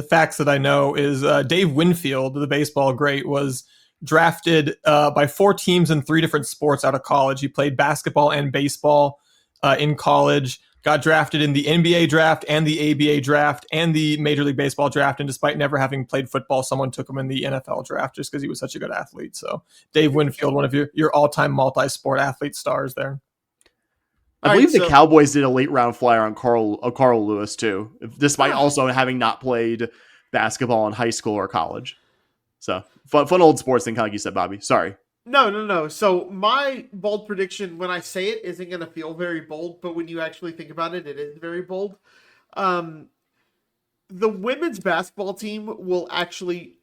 facts that I know is Dave Winfield, the baseball great, was drafted by 4 teams in 3 different sports out of college. He played basketball and baseball in college, got drafted in the NBA draft and the ABA draft and the Major League Baseball draft. And despite never having played football, someone took him in the NFL draft just because he was such a good athlete. So Dave Winfield, one of your all-time multi-sport athlete stars there. I believe the Cowboys did a late round flyer on Carl Lewis too, despite also having not played basketball in high school or college. So fun old sports thing, like you said, Bobby. Sorry. No. So my bold prediction, when I say it, isn't going to feel very bold, but when you actually think about it, it is very bold. The women's basketball team will actually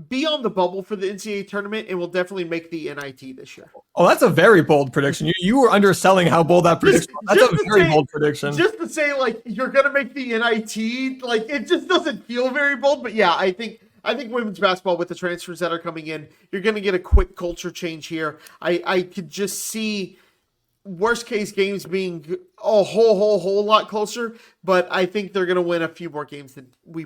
be on the bubble for the NCAA tournament and will definitely make the NIT this year. Oh, that's a very bold prediction. You were underselling how bold that prediction was. That's a very bold prediction. Just to say, you're going to make the NIT, it just doesn't feel very bold. But yeah, I think women's basketball, with the transfers that are coming in, you're going to get a quick culture change here. I could just see worst case games being a whole lot closer, but I think they're going to win a few more games than we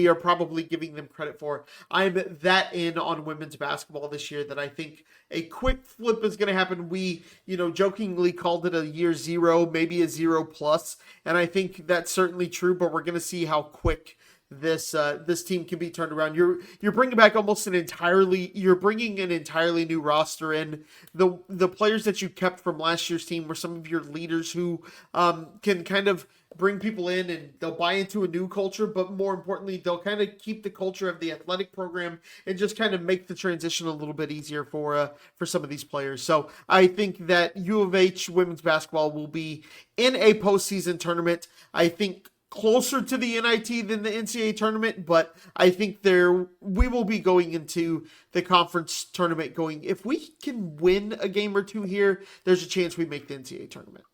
are probably giving them credit for. I'm that in on women's basketball this year that I think a quick flip is going to happen. We, jokingly called it a year 0, maybe a 0+, and I think that's certainly true, but we're going to see how quick this team can be turned around. You're bringing back you're bringing an entirely new roster in. The players that you kept from last year's team were some of your leaders who can kind of bring people in and they'll buy into a new culture, but more importantly, they'll kind of keep the culture of the athletic program and just kind of make the transition a little bit easier for some of these players. So I think that U of H women's basketball will be in a postseason tournament. I think closer to the NIT than the NCAA tournament, but I think we will be going into the conference tournament going, if we can win a game or two here, there's a chance we make the NCAA tournament.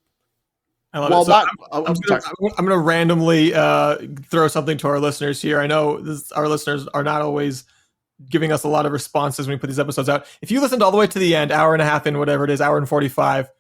I love it. I'm going to randomly throw something to our listeners here. I know our listeners are not always giving us a lot of responses when we put these episodes out. If you listened all the way to the end, hour and a half in, whatever it is, hour and 45,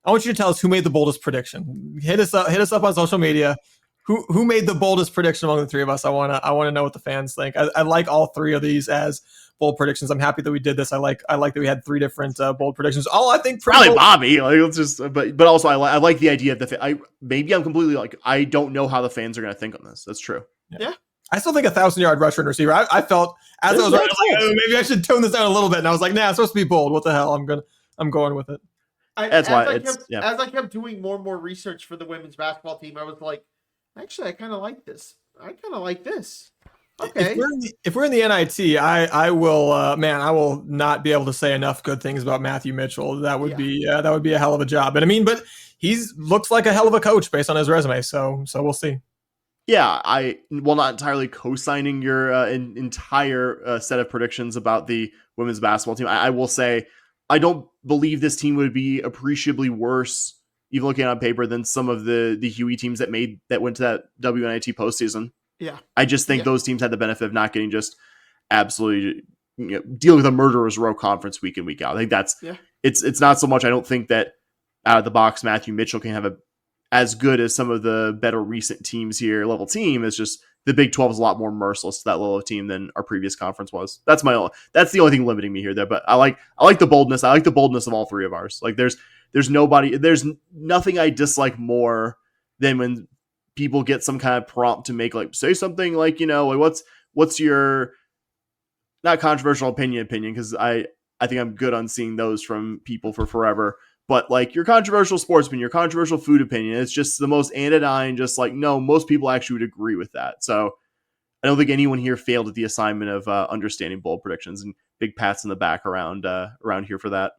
I want you to tell us who made the boldest prediction. Hit us up on social media. Who made the boldest prediction among the three of us? I want to know what the fans think. I like all 3 of these as bold predictions. I'm happy that we did this. I like that we had 3 different bold predictions. All I think probably Bobby. But also I like the idea of maybe I'm completely I don't know how the fans are going to think on this. That's true. Yeah. I still think 1,000-yard rusher and receiver. I felt as I was like, maybe I should tone this down a little bit. And I was like, nah, it's supposed to be bold. What the hell? I'm going with it. As I kept doing more and more research for the women's basketball team, I was like, actually, I kind of like this. Okay. If we're in the NIT, I will I will not be able to say enough good things about Matthew Mitchell. That would be a hell of a job. But he's looks like a hell of a coach based on his resume. So we'll see. Yeah, not entirely co-signing your entire set of predictions about the women's basketball team. I will say I don't believe this team would be appreciably worse, even looking on paper, than some of the Huey teams that went to that WNIT postseason. Yeah. I just think those teams had the benefit of not getting just absolutely dealing with a murderer's row conference week in, week out. I think that's it's not so much. I don't think that out of the box Matthew Mitchell can have as good as some of the better recent teams here level team. It's just the Big 12 is a lot more merciless to that level of team than our previous conference was. That's the only thing limiting me here there. But I like the boldness. I like the boldness of all three of ours. Like there's nothing I dislike more than when people get some kind of prompt to make, like, say something like, like what's your not controversial opinion, because I think I'm good on seeing those from people for forever. But like your controversial sports opinion, your controversial food opinion, it's just the most anodyne, just like, no, most people actually would agree with that. So I don't think anyone here failed at the assignment of understanding bold predictions, and big pats in the back around here for that.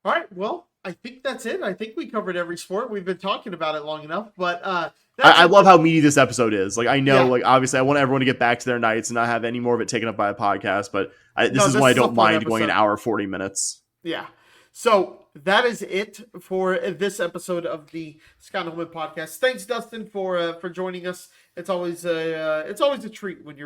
All right. Well, I think that's it. I think we covered every sport. We've been talking about it long enough, but I love how meaty this episode is. Like, I know, like, obviously I want everyone to get back to their nights and not have any more of it taken up by a podcast, but this is why I don't mind going an hour, 40 minutes. Yeah. So that is it for this episode of the Scott Holman podcast. Thanks, Dustin, for joining us. It's always a treat when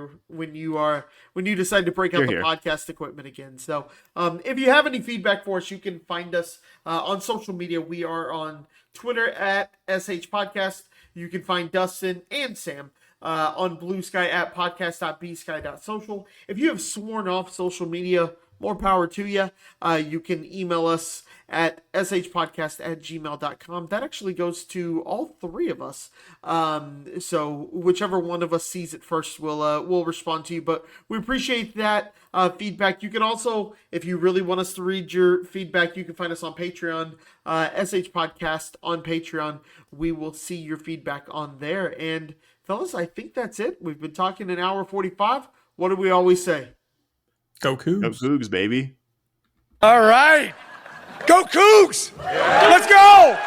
you decide to break out the podcast equipment again. So if you have any feedback for us, you can find us on social media. We are on Twitter at SH Podcast. You can find Dustin and Sam on Blue Sky at podcast.bsky.social. If you have sworn off social media, more power to you. You can email us at shpodcast@gmail.com. That actually goes to all three of us. So whichever one of us sees it first, we'll respond to you. But we appreciate that feedback. You can also, if you really want us to read your feedback, you can find us on Patreon, SH Podcast on Patreon. We will see your feedback on there. And fellas, I think that's it. We've been talking an hour 45. What do we always say? Go Cougs. Go Cougs, baby. All right. Go Cougs! Let's go!